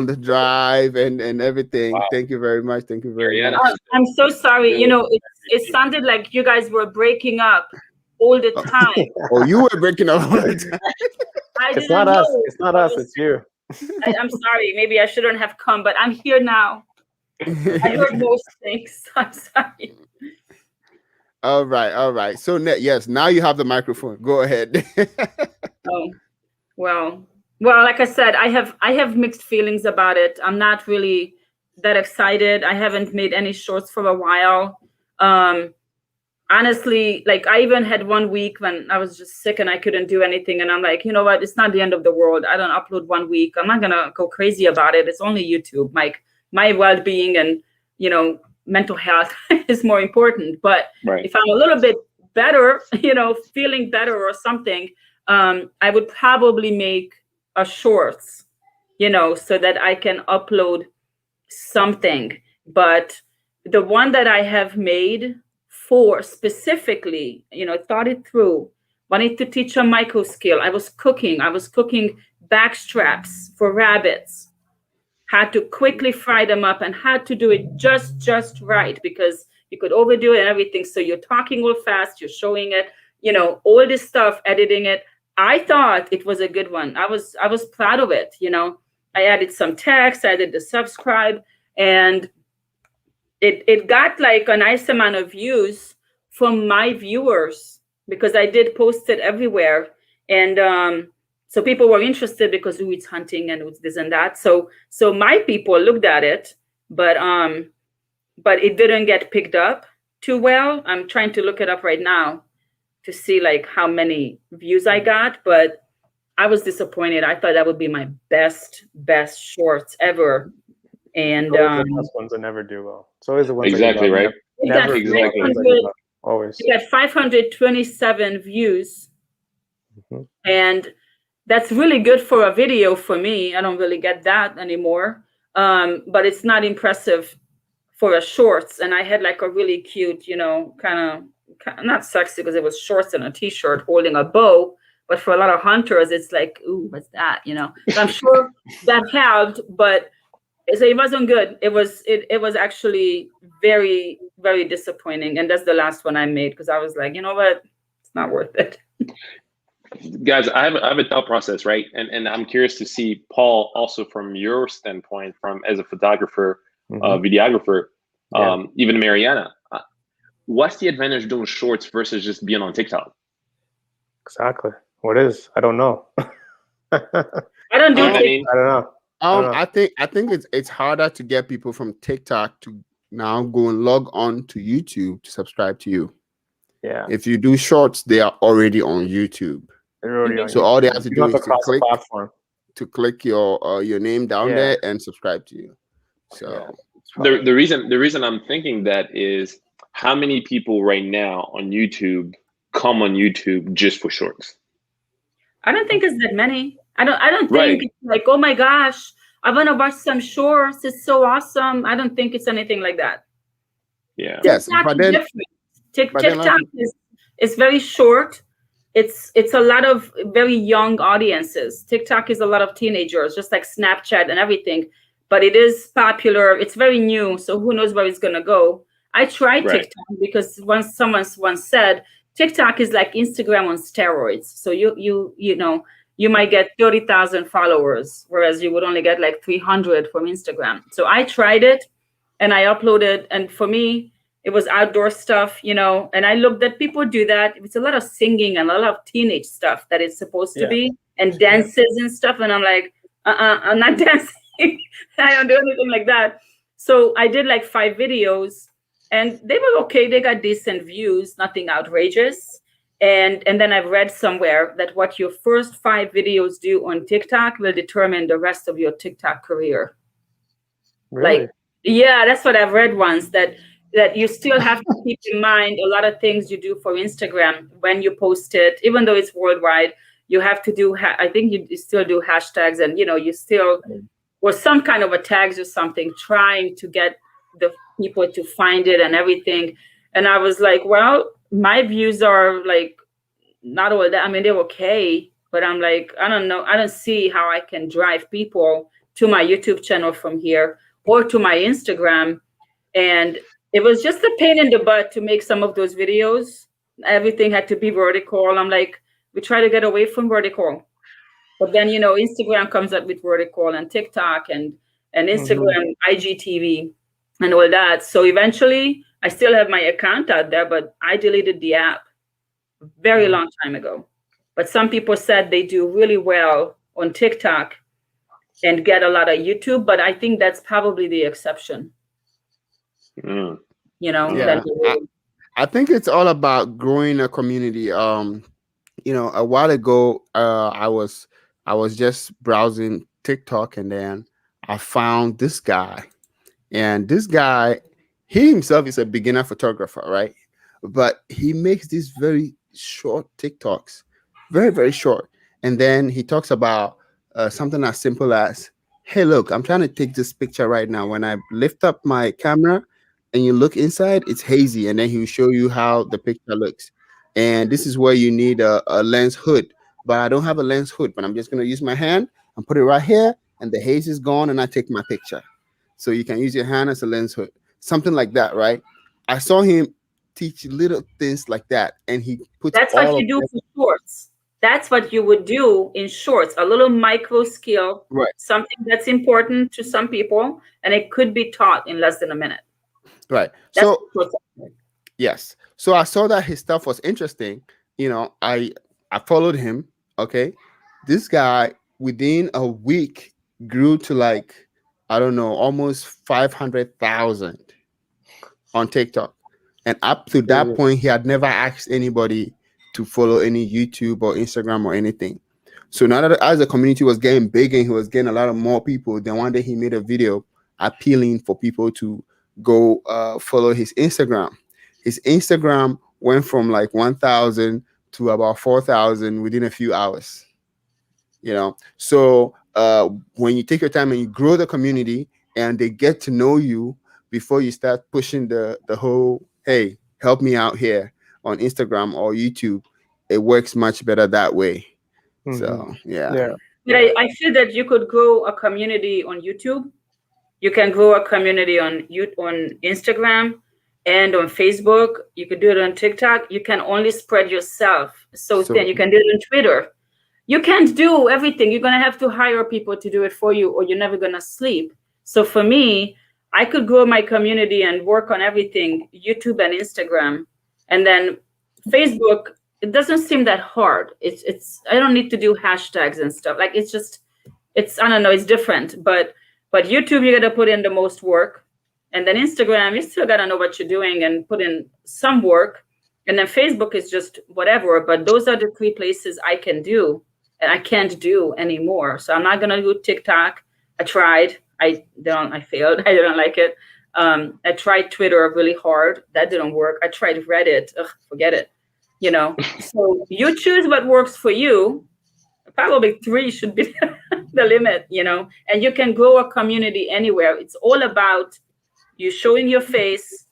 the drive and everything. Wow. Thank you very much. Thank you very Mariana. much. I'm so sorry. You know, it sounded like you guys were breaking up all the time. Oh, you were breaking up all the time. It's not us. It's not us. It's you. I'm sorry. Maybe I shouldn't have come, but I'm here now. I heard most things. I'm sorry. All right. So yes, now you have the microphone. Go ahead. Oh, well, like I said, I have mixed feelings about it. I'm not really that excited. I haven't made any shorts for a while. Honestly, like I even had 1 week when I was just sick and I couldn't do anything. And I'm like, you know what? It's not the end of the world. I don't upload 1 week. I'm not gonna go crazy about it. It's only YouTube. My well-being and, you know, mental health is more important. But if I'm a little bit better, you know, feeling better or something, I would probably make a shorts, you know, so that I can upload something. But the one that I have made for specifically, you know, thought it through, wanted to teach a micro skill. I was cooking back straps for rabbits. Had to quickly fry them up and had to do it just right, because you could overdo it and everything. So you're talking real fast, you're showing it, you know, all this stuff, editing it. I thought it was a good one. I was proud of it. You know, I added some text, I did the subscribe, and it got like a nice amount of views from my viewers because I did post it everywhere. And so people were interested because it's hunting and it's this and that. So my people looked at it, but it didn't get picked up too well. I'm trying to look it up right now to see like how many views I got, but I was disappointed. I thought that would be my best shorts ever. And the best ones that never do well. It's always the ones exactly that right. Never exactly. Always. You got 527 views, and that's really good for a video for me. I don't really get that anymore, but it's not impressive for a shorts. And I had like a really cute, you know, kind of not sexy because it was shorts and a t-shirt holding a bow. But for a lot of hunters, it's like, ooh, what's that? You know, so I'm sure that helped, but so it wasn't good. It was actually very, very disappointing. And that's the last one I made because I was like, you know what? It's not worth it. Guys, I have a thought process, right? And I'm curious to see, Paul, also from your standpoint, from as a photographer, videographer, even Mariana, what's the advantage of doing shorts versus just being on TikTok? Exactly. What is? I don't know. I don't do I don't know. I think it's harder to get people from TikTok to now go and log on to YouTube to subscribe to you. Yeah. If you do shorts, they are already on YouTube. They're already on so YouTube. all they have to do is to click your name down there and subscribe to you. So the reason I'm thinking that is how many people right now on YouTube come on YouTube just for shorts? I don't think it's that many. I don't think it's like, oh my gosh, I want to watch some shorts. It's so awesome. I don't think it's anything like that. Yeah. Yes, TikTok is different. TikTok is very short, it's a lot of very young audiences. TikTok is a lot of teenagers, just like Snapchat and everything, but it is popular. It's very new, so who knows where it's gonna go. I tried Right. TikTok because someone once said TikTok is like Instagram on steroids. So you know, you might get 30,000 followers, whereas you would only get like 300 from Instagram. So I tried it and I uploaded, and for me, it was outdoor stuff, you know, and I looked at people do that. It's a lot of singing and a lot of teenage stuff that it's supposed to be, and dances and stuff. And I'm like, I'm not dancing. I don't do anything like that. So I did like 5 videos and they were okay. They got decent views, nothing outrageous. And then I've read somewhere that what your first 5 videos do on TikTok will determine the rest of your TikTok career. Really? Like, yeah, that's what I've read once, that you still have to keep in mind a lot of things you do for Instagram when you post it, even though it's worldwide. You have to do, I think you still do hashtags, and you know, you still, or some kind of a tags or something, trying to get the people to find it and everything. And I was like, well, my views are like not all that. I mean, they're okay, but I'm like, I don't know. I don't see how I can drive people to my YouTube channel from here or to my Instagram. And it was just a pain in the butt to make some of those videos. Everything had to be vertical. I'm like, we try to get away from vertical. But then, you know, Instagram comes up with vertical, and TikTok and Instagram, IGTV and all that. So eventually I still have my account out there, but I deleted the app a very long time ago. But some people said they do really well on TikTok and get a lot of YouTube, but I think that's probably the exception. You know, Yeah, I think it's all about growing a community. You know, a while ago, I was just browsing TikTok, and then I found this guy, and this guy, he himself is a beginner photographer, right? But he makes these very short TikToks, very, very short. And then he talks about something as simple as, hey, look, I'm trying to take this picture right now. When I lift up my camera and you look inside, it's hazy. And then he'll show you how the picture looks. And this is where you need a lens hood. But I don't have a lens hood, but I'm just going to use my hand and put it right here. And the haze is gone, and I take my picture. So you can use your hand as a lens hood. Something like that, right? I saw him teach little things like that. And he puts that's what you do for shorts. That's what you would do in shorts, a little micro skill, right? Something that's important to some people, and it could be taught in less than a minute. Right. So yes. So I saw that his stuff was interesting. You know, I followed him. Okay. This guy within a week grew to like, I don't know, almost 500,000 on TikTok. And up to that point, he had never asked anybody to follow any YouTube or Instagram or anything. So now that as the community was getting big and he was getting a lot of more people, then one day he made a video appealing for people to go follow his Instagram. His Instagram went from like 1,000 to about 4,000 within a few hours. You know, so when you take your time and you grow the community and they get to know you before you start pushing the whole, hey, help me out here on Instagram or YouTube, it works much better that way. So yeah. But I feel that you could grow a community on YouTube. You can grow a community on Instagram and on Facebook. You could do it on TikTok. You can only spread yourself so thin. You can do it on Twitter. You can't do everything. You're gonna have to hire people to do it for you, or you're never gonna sleep. So for me, I could grow my community and work on everything, YouTube and Instagram. And then Facebook, it doesn't seem that hard. It's I don't need to do hashtags and stuff. Like it's I don't know, it's different. But YouTube, you gotta put in the most work. And then Instagram, you still gotta know what you're doing and put in some work. And then Facebook is just whatever. But those are the 3 places I can do and I can't do anymore. So I'm not gonna do TikTok. I tried. I failed. I didn't like it. I tried Twitter really hard. That didn't work. I tried Reddit. Ugh, forget it. You know, so you choose what works for you. Probably 3 should be the limit, you know, and you can grow a community anywhere. It's all about you showing your face,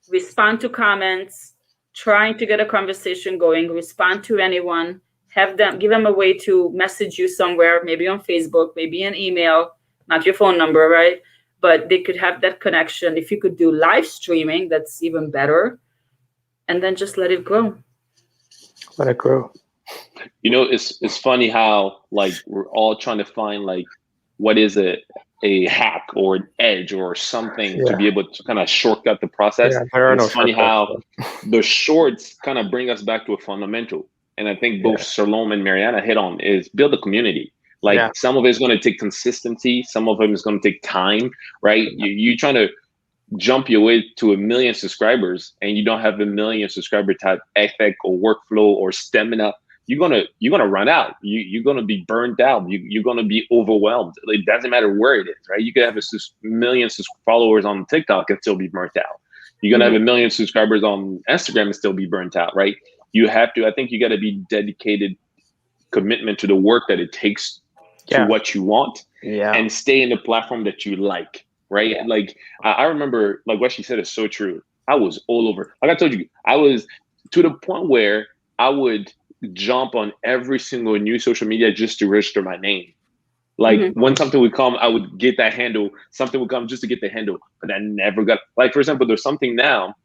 respond to comments, trying to get a conversation going, respond to anyone, give them a way to message you somewhere, maybe on Facebook, maybe an email, not your phone number, right? But they could have that connection. If you could do live streaming, that's even better. And then just let it grow. Let it grow. You know, it's funny how like we're all trying to find like what is a hack or an edge or something to be able to kind of shortcut the process. Yeah, there are no it's funny shortcuts. how the shorts kind of bring us back to a fundamental. And I think both Salome and Mariana hit on is build a community. Like some of it's going to take consistency. Some of them is going to take time, right? You trying to jump your way to 1 million subscribers and you don't have 1 million subscriber type ethic or workflow or stamina, you're gonna run out. You're gonna be burned out. You're gonna be overwhelmed. It doesn't matter where it is, right? You could have 1 million followers on TikTok and still be burnt out. You're gonna have 1 million subscribers on Instagram and still be burnt out, right? You have to. I think you got to be dedicated, commitment to the work that it takes to what you want, and stay in the platform that you like. Right. Yeah. Like I remember like what she said is so true. I was all over. Like I told you, I was to the point where I would jump on every single new social media just to register my name. Like when something would come, I would get that handle. Something would come just to get the handle, but I never got, like, for example, there's something now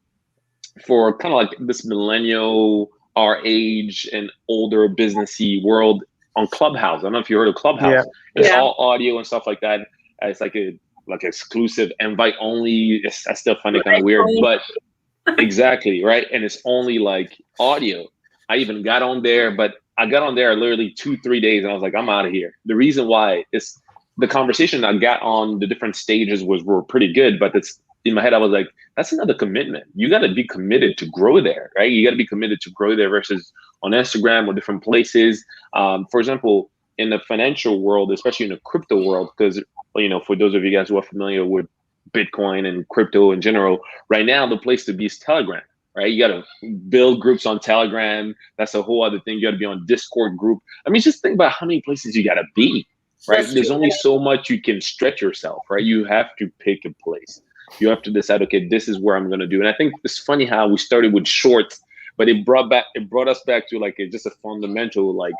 for kind of like this millennial, our age and older businessy world on Clubhouse. I don't know if you heard of Clubhouse. It's all audio and stuff like that. It's like exclusive invite only. I still find it kind of weird, but exactly, right? And it's only like audio. I even got on there, but I got on there literally 2-3 days and I was like, I'm out of here. The reason why is the conversation I got on the different stages were pretty good, but it's in my head, I was like, that's another commitment. You got to be committed to grow there, right? You got to be committed to grow there versus on Instagram or different places. For example, in the financial world, especially in the crypto world, because you know, for those of you guys who are familiar with Bitcoin and crypto in general, right now the place to be is Telegram, right? You got to build groups on Telegram. That's a whole other thing. You got to be on Discord group. I mean, just think about how many places you got to be, right? There's only so much you can stretch yourself, right? You have to pick a place. You have to decide, okay, this is where I'm going to do. And I think it's funny how we started with shorts, but it brought us back to like just a fundamental, like,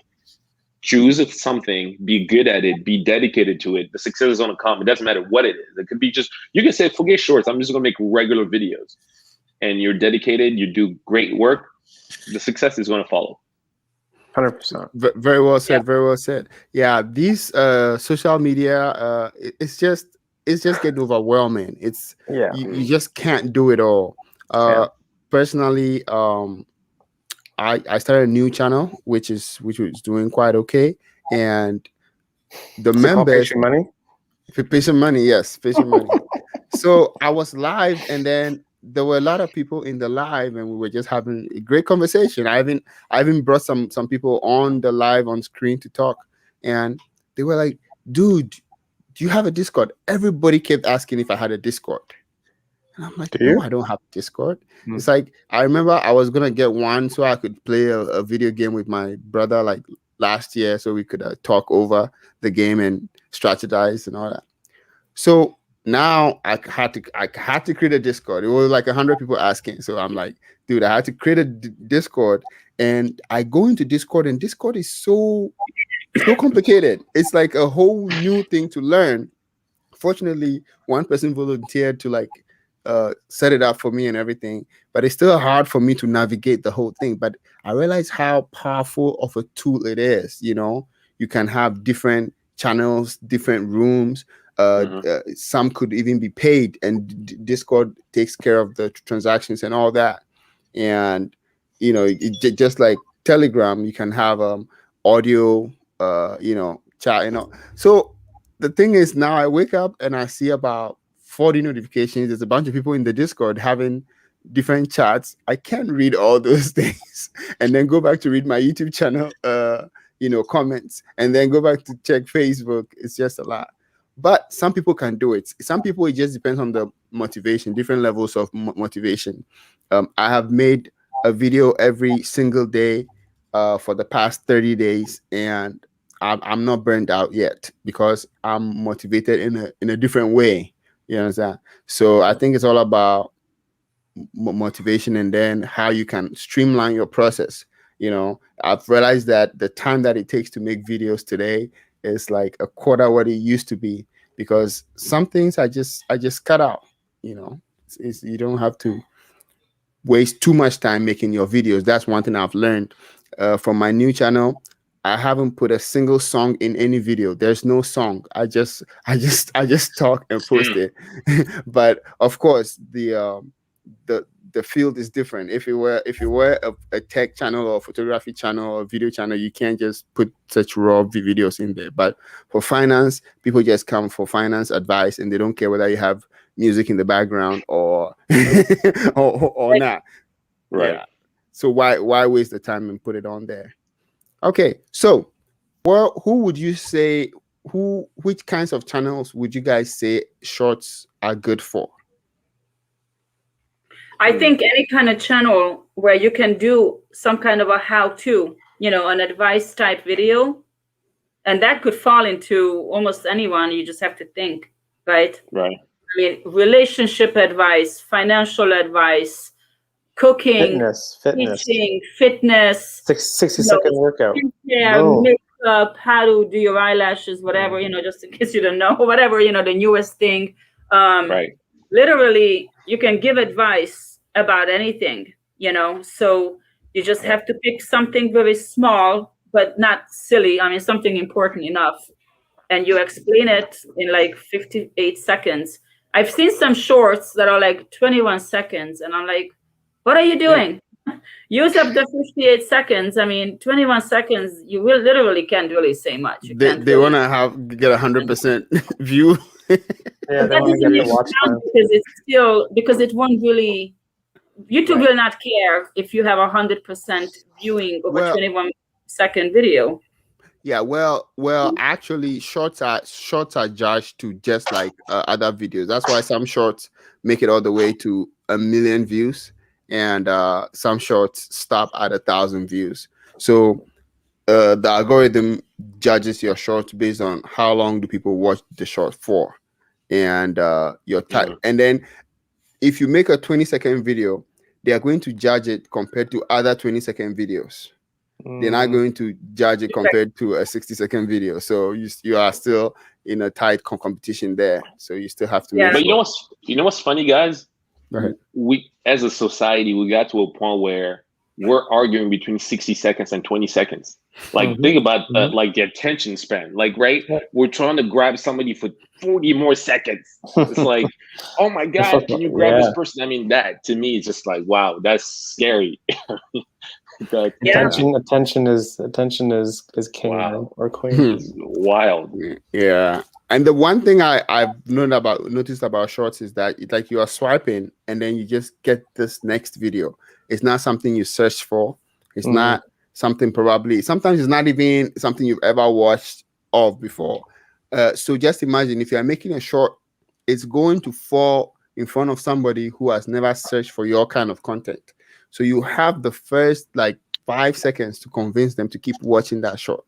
choose something, be good at it, be dedicated to it. The success is going to come. It doesn't matter what it is. It could be just, you can say, forget shorts. I'm just going to make regular videos. And you're dedicated. You do great work. The success is going to follow. 100%. Very well said. Very well said. Yeah, these social media, it's just getting overwhelming. It's you just can't do it all. Personally, I started a new channel, which was doing quite okay, and the members patient money. Yes, patient money. So I was live, and then there were a lot of people in the live, and we were just having a great conversation. I even brought some people on the live on screen to talk, and they were like, "Dude, do you have a Discord?" Everybody kept asking if I had a Discord. And I'm like, no, I don't have Discord. It's like, I remember I was going to get one so I could play a video game with my brother like last year so we could talk over the game and strategize and all that. So now I had to create a Discord. It was like 100 people asking. So I'm like, dude, I had to create a Discord. And I go into Discord, and Discord is so complicated. It's like a whole new thing to learn. Fortunately, one person volunteered to like set it up for me and everything, but it's still hard for me to navigate the whole thing. But I realize how powerful of a tool it is. You know, you can have different channels, different rooms. Some could even be paid, and Discord takes care of the transactions and all that. And you know, just like Telegram, you can have audio, chat. So the thing is, now I wake up and I see about 40 notifications. There's a bunch of people in the Discord having different chats. I can't read all those things and then go back to read my YouTube channel, comments, and then go back to check Facebook. It's just a lot. But some people can do it. Some people, it just depends on the motivation, different levels of motivation. I have made a video every single day for the past 30 days, and I'm not burned out yet because I'm motivated in a different way. You understand? So I think it's all about motivation, and then how you can streamline your process. I've realized that the time that it takes to make videos today is like a quarter what it used to be, because some things I just cut out. You don't have to waste too much time making your videos. That's one thing I've learned from my new channel. I haven't put a single song in any video. There's no song. I just talk and post it. But of course, the field is different. If you were a tech channel or photography channel or video channel, you can't just put such raw videos in there. But for finance, people just come for finance advice, and they don't care whether you have music in the background or or not. Right. Yeah. So why waste the time and put it on there? Okay. So, who would you say? Which kinds of channels would you guys say shorts are good for? I think any kind of channel where you can do some kind of a how-to, an advice type video, and that could fall into almost anyone. You just have to think, right? Right. I mean, relationship advice, financial advice, cooking, teaching, fitness, 60-second workout, makeup, how to do your eyelashes, whatever, just in case you don't know, whatever, the newest thing. Right. Literally, you can give advice about anything, so you just have to pick something very small, but not silly. I mean, something important enough. And you explain it in like 58 seconds. I've seen some shorts that are like 21 seconds. And I'm like, what are you doing? Yeah. Use up the 58 seconds. I mean, 21 seconds, you will literally can't really say much. They want to get 100% view. Yeah, they want to get the watch time. Because it won't really, YouTube will not care if you have 100% viewing over 21-second video. Yeah, well, actually, shorts are judged to just like other videos. That's why some shorts make it all the way to 1 million views, and some shorts stop at 1,000 views. So the algorithm judges your shorts based on how long do people watch the short for, and your type. Mm-hmm. And then if you make a 20-second video, they are going to judge it compared to other 20-second videos. They're not going to judge it compared to a 60-second video. So you are still in a tight competition there. So you still have to. Yeah. But you know what's funny, guys? Right. We as a society, we got to a point where we're arguing between 60 seconds and 20 seconds. Like think about like the attention span. Like we're trying to grab somebody for 40 more seconds. It's like, oh my God, can you grab this person? I mean, that to me is just like, wow, that's scary. Attention is king. Wow. Or queen. Wild. Yeah. And the one thing I've noticed about shorts is that it's like you are swiping and then you just get this next video. It's not something you search for. It's not something sometimes it's not even something you've ever watched of before. So just imagine if you're making a short, it's going to fall in front of somebody who has never searched for your kind of content. So you have the first like 5 seconds to convince them to keep watching that short.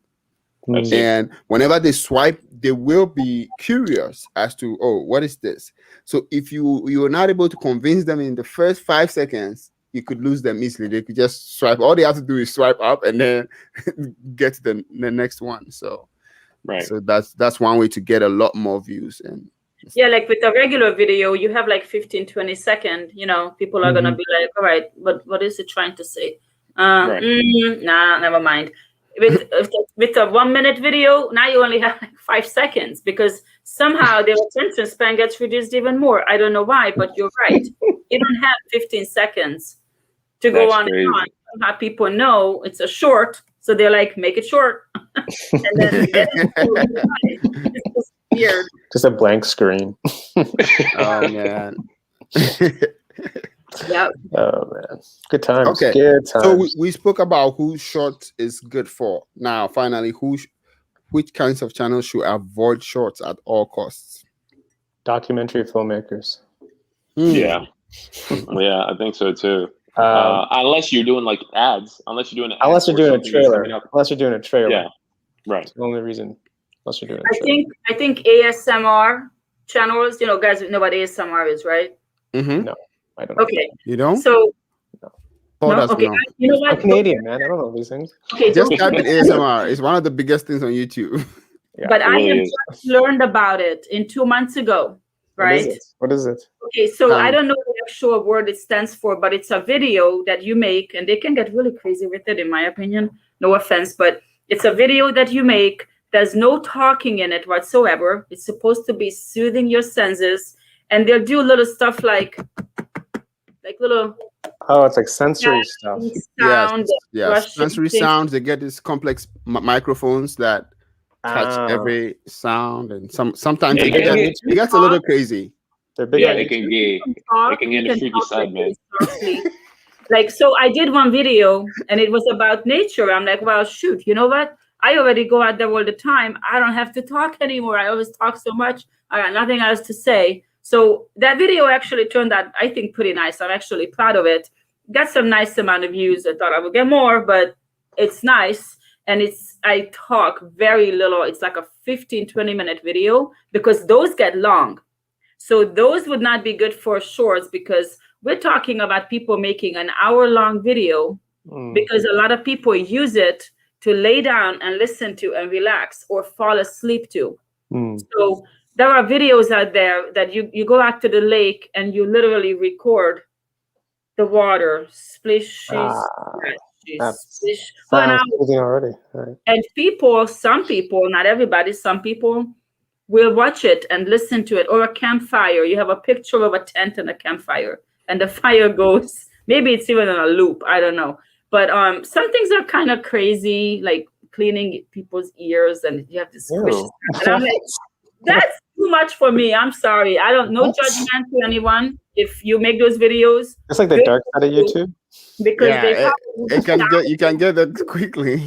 And whenever they swipe, they will be curious as to, oh, what is this? So if you're not able to convince them in the first 5 seconds, you could lose them easily. They could just swipe. All they have to do is swipe up and then get to the next one. So, so that's one way to get a lot more views. And yeah, like with a regular video, you have like 15-20 seconds, people are gonna be like, all right, what is it trying to say? Nah, never mind. With a 1 minute video, now you only have like 5 seconds because somehow their attention span gets reduced even more. I don't know why, but you're right. You don't have 15 seconds to go on and on. Somehow people know it's a short, so they're like, make it short. And then it's just weird. Just a blank screen. Oh man. Yeah. Oh man. Good times. Okay. Good times. So we spoke about who shorts is good for. Now, finally, which kinds of channels should avoid shorts at all costs? Documentary filmmakers. Yeah. Yeah, I think so too. Unless you're doing like ads. Unless you're doing a trailer. Unless you're doing a trailer. Yeah. Right. That's the only reason. Unless you're doing a trailer. I think ASMR channels, guys know what ASMR is, right? Mm-hmm. No. I don't know. Okay. You don't? So Paul no. doesn't Okay. know. You know I'm what? Canadian, man. I don't know these things. Okay. Just Don't type in forget- ASMR. It's one of the biggest things on YouTube. Yeah. But It I really have is. just learned about it in 2 months ago, What is right? it? What is it? Okay, so I Um, don't know the actual word it stands for, but it's a video that you make, and they can get really crazy with it, in my opinion. No offense, but it's a video that you make. There's no talking in it whatsoever. It's supposed to be soothing your senses, and they'll do little stuff like little Oh, it's like sensory stuff. Yes, sound, yes. brushing Sensory things. sounds. They get these complex microphones that catch Ah. every sound, and sometimes They it can- gets a little crazy. They're big Yeah, on they YouTube. can get Talk, they can you get the freaky talk side, like man. really softly. Like, so I did one video and it was about nature. I'm like, well, shoot, you know what? I already go out there all the time. I don't have to talk anymore. I always talk so much. I got nothing else to say. So that video actually turned out, I think, pretty nice. I'm actually proud of it. Got some nice amount of views. I thought I would get more, but it's nice. And I talk very little. It's like a 15, 20-minute video because those get long. So those would not be good for shorts because we're talking about people making an hour-long video because a lot of people use it to lay down and listen to and relax or fall asleep to. So there are videos out there that you go out to the lake and you literally record the water, splish, That's splish, for an sounds hour. soothing already. Right. And people, some people, not everybody, some people will watch it and listen to it, or a campfire. You have a picture of a tent and a campfire, and the fire goes. Maybe it's even on a loop. I don't know. But some things are kind of crazy, like cleaning people's ears, and you have to squish. Ew. And I'm like, that's too much for me. I'm sorry. I don't. No judgment to anyone if you make those videos. It's like the dark side of YouTube. Because Yeah, they you can get that quickly.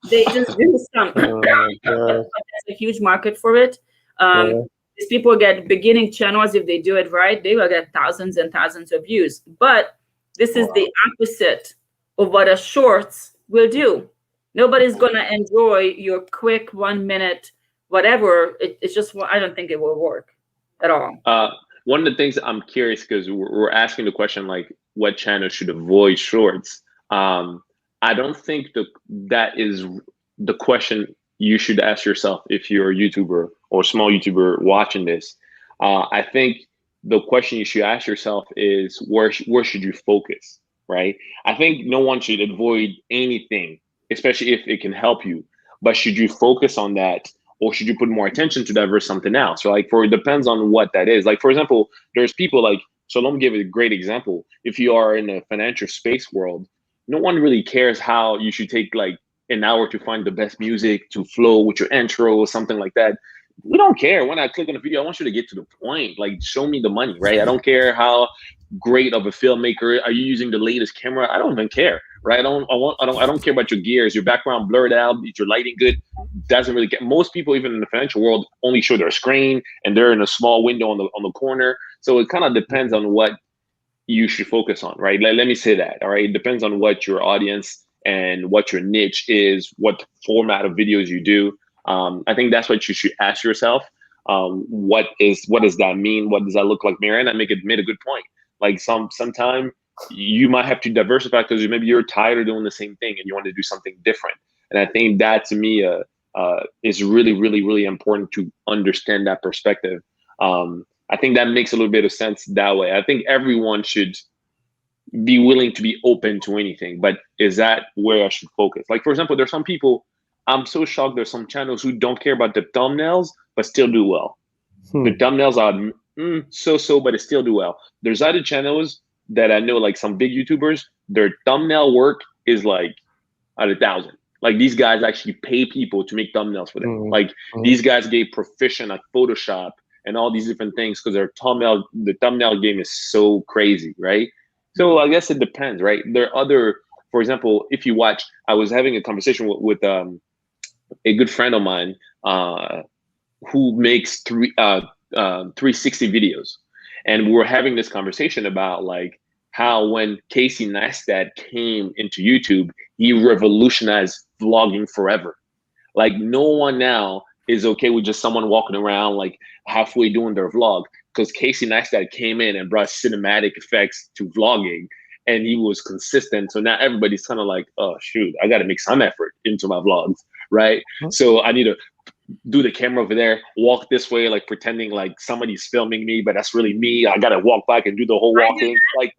they just do some. Oh my God. There's a huge market for it. Yeah. These people get beginning channels. If they do it right, they will get thousands and thousands of views. But this is the opposite of what a shorts will do. Nobody's gonna enjoy your quick 1 minute whatever. It's just, I don't think it will work at all. One of the things I'm curious, because we're asking the question like, what channel should avoid shorts? I don't think that is the question you should ask yourself if you're a YouTuber or a small YouTuber watching this. I think the question you should ask yourself is where should you focus, right? I think no one should avoid anything, especially if it can help you. But should you focus on that, or should you put more attention to that versus something else? So like, it depends on what that is. Like, for example, there's people like, so let me give a great example. If you are in a financial space world, no one really cares how you should take like an hour to find the best music to flow with your intro or something like that. We don't care. When I click on a video, I want you to get to the point. Like, show me the money, right? I don't care how great of a filmmaker. Are you using the latest camera? I don't even care, right? I don't care about your gears, your background blurred out, is your lighting good? Doesn't really get. Most people, even in the financial world, only show their screen and they're in a small window on the corner. So it kind of depends on what you should focus on, right? Let me say that, all right? It depends on what your audience and what your niche is, what format of videos you do. I think that's what you should ask yourself. What does that mean? What does that look like? Mariana made a good point. Like sometime you might have to diversify because maybe you're tired of doing the same thing and you want to do something different. And I think that to me is really, really, really important to understand that perspective. I think that makes a little bit of sense that way. I think everyone should be willing to be open to anything, but is that where I should focus? Like, for example, there's some people, I'm so shocked there's some channels who don't care about the thumbnails, but still do well. The thumbnails are so, but it still do well. There's other channels that I know, like some big YouTubers, their thumbnail work is like at 1,000. Like, these guys actually pay people to make thumbnails for them. Like, these guys get proficient at Photoshop and all these different things because the thumbnail game is so crazy, right? So I guess it depends, right? There are other, for example, if you watch, I was having a conversation with a good friend of mine who makes 360 videos. And we were having this conversation about like how when Casey Neistat came into YouTube, he revolutionized vlogging forever. Like, no one now is okay with just someone walking around like halfway doing their vlog. because Casey Neistat came in and brought cinematic effects to vlogging, and he was consistent. So now everybody's kind of like, oh shoot, I got to make some effort into my vlogs, right? So I need to do the camera over there, walk this way, like pretending like somebody's filming me, but that's really me. I got to walk back and do the whole walking, like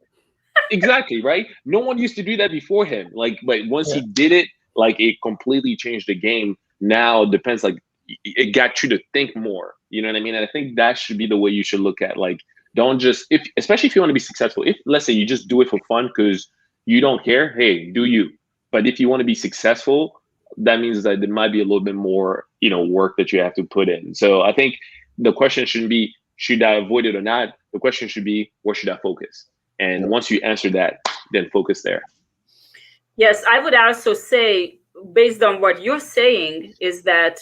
exactly, right? No one used to do that before him, like, but once he did it, like it completely changed the game. Now it depends, like it got you to think more, you know what I mean? And I think that should be the way you should look at, like, don't just, especially if you want to be successful, if let's say you just do it for fun because you don't care, hey, do you. But if you want to be successful, that means that there might be a little bit more, you know, work that you have to put in. So I think the question shouldn't be, should I avoid it or not? The question should be, where should I focus? And once you answer that, then focus there. Yes, I would also say, based on what you're saying, is that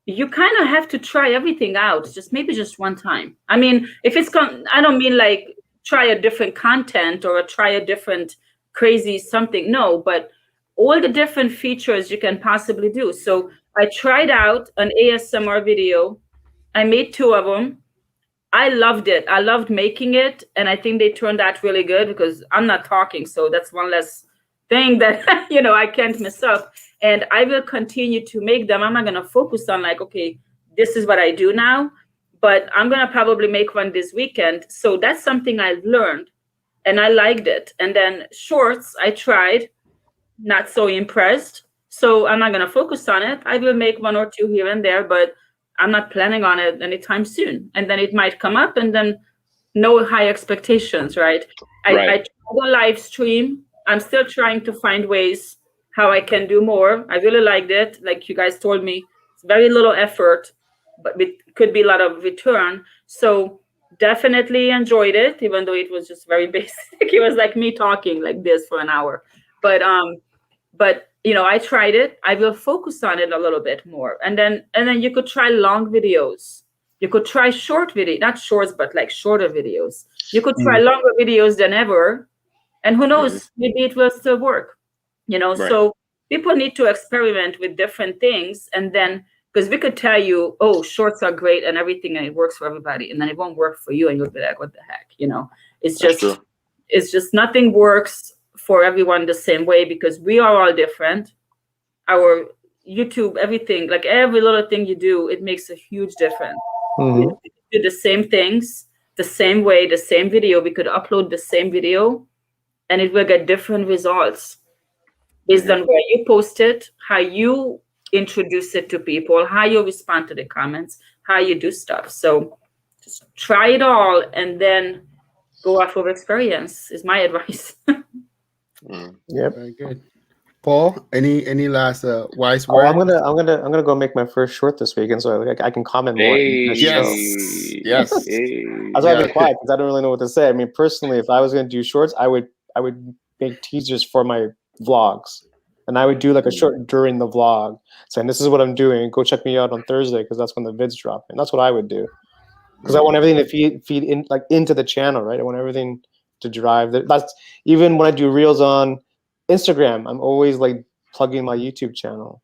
you kind of have to try everything out, maybe just one time. I mean, if it's, I don't mean like try a different content or try a different crazy something. No, but all the different features you can possibly do. So I tried out an ASMR video. I made 2 of them. I loved it. I loved making it. And I think they turned out really good because I'm not talking. So that's one less thing that, you know, I can't mess up. And I will continue to make them. I'm not going to focus on like, okay, this is what I do now, but I'm going to probably make one this weekend. So that's something I've learned and I liked it. And then shorts, I tried, not so impressed. So I'm not going to focus on it. I will make 1 or 2 here and there, but I'm not planning on it anytime soon. And then it might come up and then no high expectations, right? I tried a live stream. I'm still trying to find ways how I can do more. I really liked it. Like you guys told me, it's very little effort, but it could be a lot of return. So definitely enjoyed it, even though it was just very basic. It was like me talking like this for an hour. But you know, I tried it. I will focus on it a little bit more. And then you could try long videos. You could try short video, not shorts, but like shorter videos. You could try longer videos than ever. And who knows, maybe it will still work. You know, so people need to experiment with different things. And then, because we could tell you, oh, shorts are great and everything, and it works for everybody. And then it won't work for you. And you'll be like, what the heck? You know, it's just nothing works for everyone the same way because we are all different. Our YouTube, everything, like every little thing you do, it makes a huge difference. We do the same things, the same way, the same video. We could upload the same video and it will get different results based on where you post it, how you introduce it to people, how you respond to the comments, how you do stuff. So just try it all and then go off of experience is my advice. Yep. Very good. Paul, any last wise Oh, words? I'm gonna go make my first short this weekend, so I can comment more. Yes. That's why I've been quiet because I don't really know what to say. I mean, personally, if I was gonna do shorts, I would make teasers for my vlogs, and I would do like a short during the vlog, saying this is what I'm doing. Go check me out on Thursday because that's when the vids drop, and that's what I would do because I want everything to feed in like into the channel, right? I want everything to drive. That's even when I do reels on Instagram, I'm always like plugging my YouTube channel,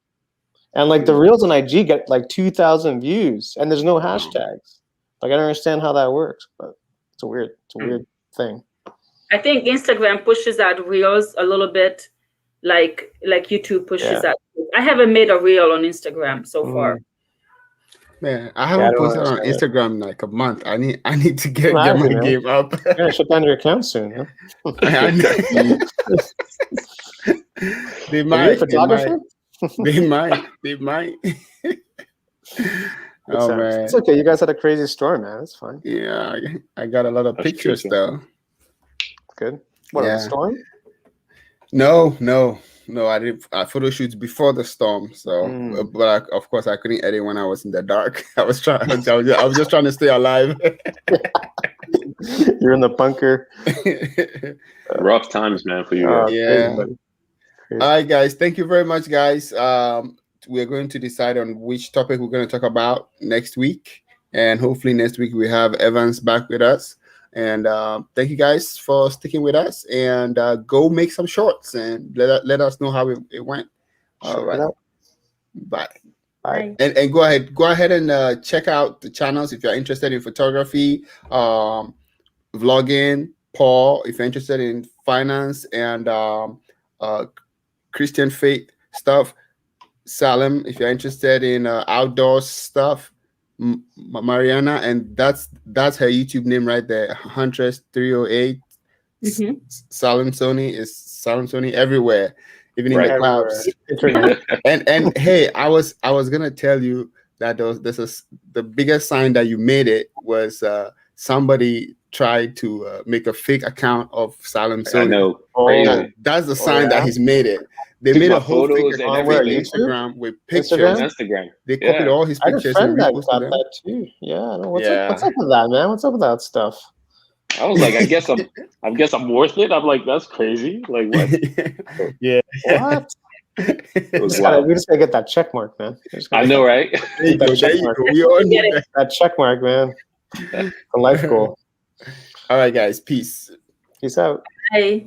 and like the reels on IG get like 2,000 views, and there's no hashtags. Like I don't understand how that works, but it's a weird thing. I think Instagram pushes out reels a little bit, like YouTube pushes out. I haven't made a reel on Instagram so far. Man, I haven't posted on Instagram in like a month. I need to get my game up. Yeah, shut down your account soon. Huh? They might. They might. Oh man, it's okay. You guys had a crazy story, man. It's fine. Yeah, I got a lot of pictures though. Good. What, a storm? No. I did photo shoots before the storm. So, but of course, I couldn't edit when I was in the dark. I was just trying to stay alive. You're in the bunker. Rough times, man, for you. Yeah. Crazy. All right, guys. Thank you very much, guys. We're going to decide on which topic we're going to talk about next week, and hopefully next week we have Evans back with us. And thank you guys for sticking with us, and go make some shorts and let us know how it went. All right. Bye. All right. And go ahead and check out the channels if you're interested in photography, vlogging. Paul, if you're interested in finance and Christian faith stuff. Salem, if you're interested in outdoor stuff. Mariana, and that's her YouTube name right there, Huntress 308. Salem Sony is Salem Sony everywhere, even in the clouds. and hey, I was gonna tell you that the biggest sign that you made it was somebody tried to make a fake account of Salem Sony. I know. That's the sign that he's made it. They made a whole fake account on Instagram with pictures. Instagram. They copied all his pictures and reposted them. That too. Yeah. What's up with that, man? What's up with that stuff? I was like, I guess I'm worth it. I'm like, that's crazy. Like what? Yeah. What? We just gotta get that check mark, man. I know, right? There you go. We all need that check mark, man. The life goal. All right, guys. Peace. Peace out. Bye.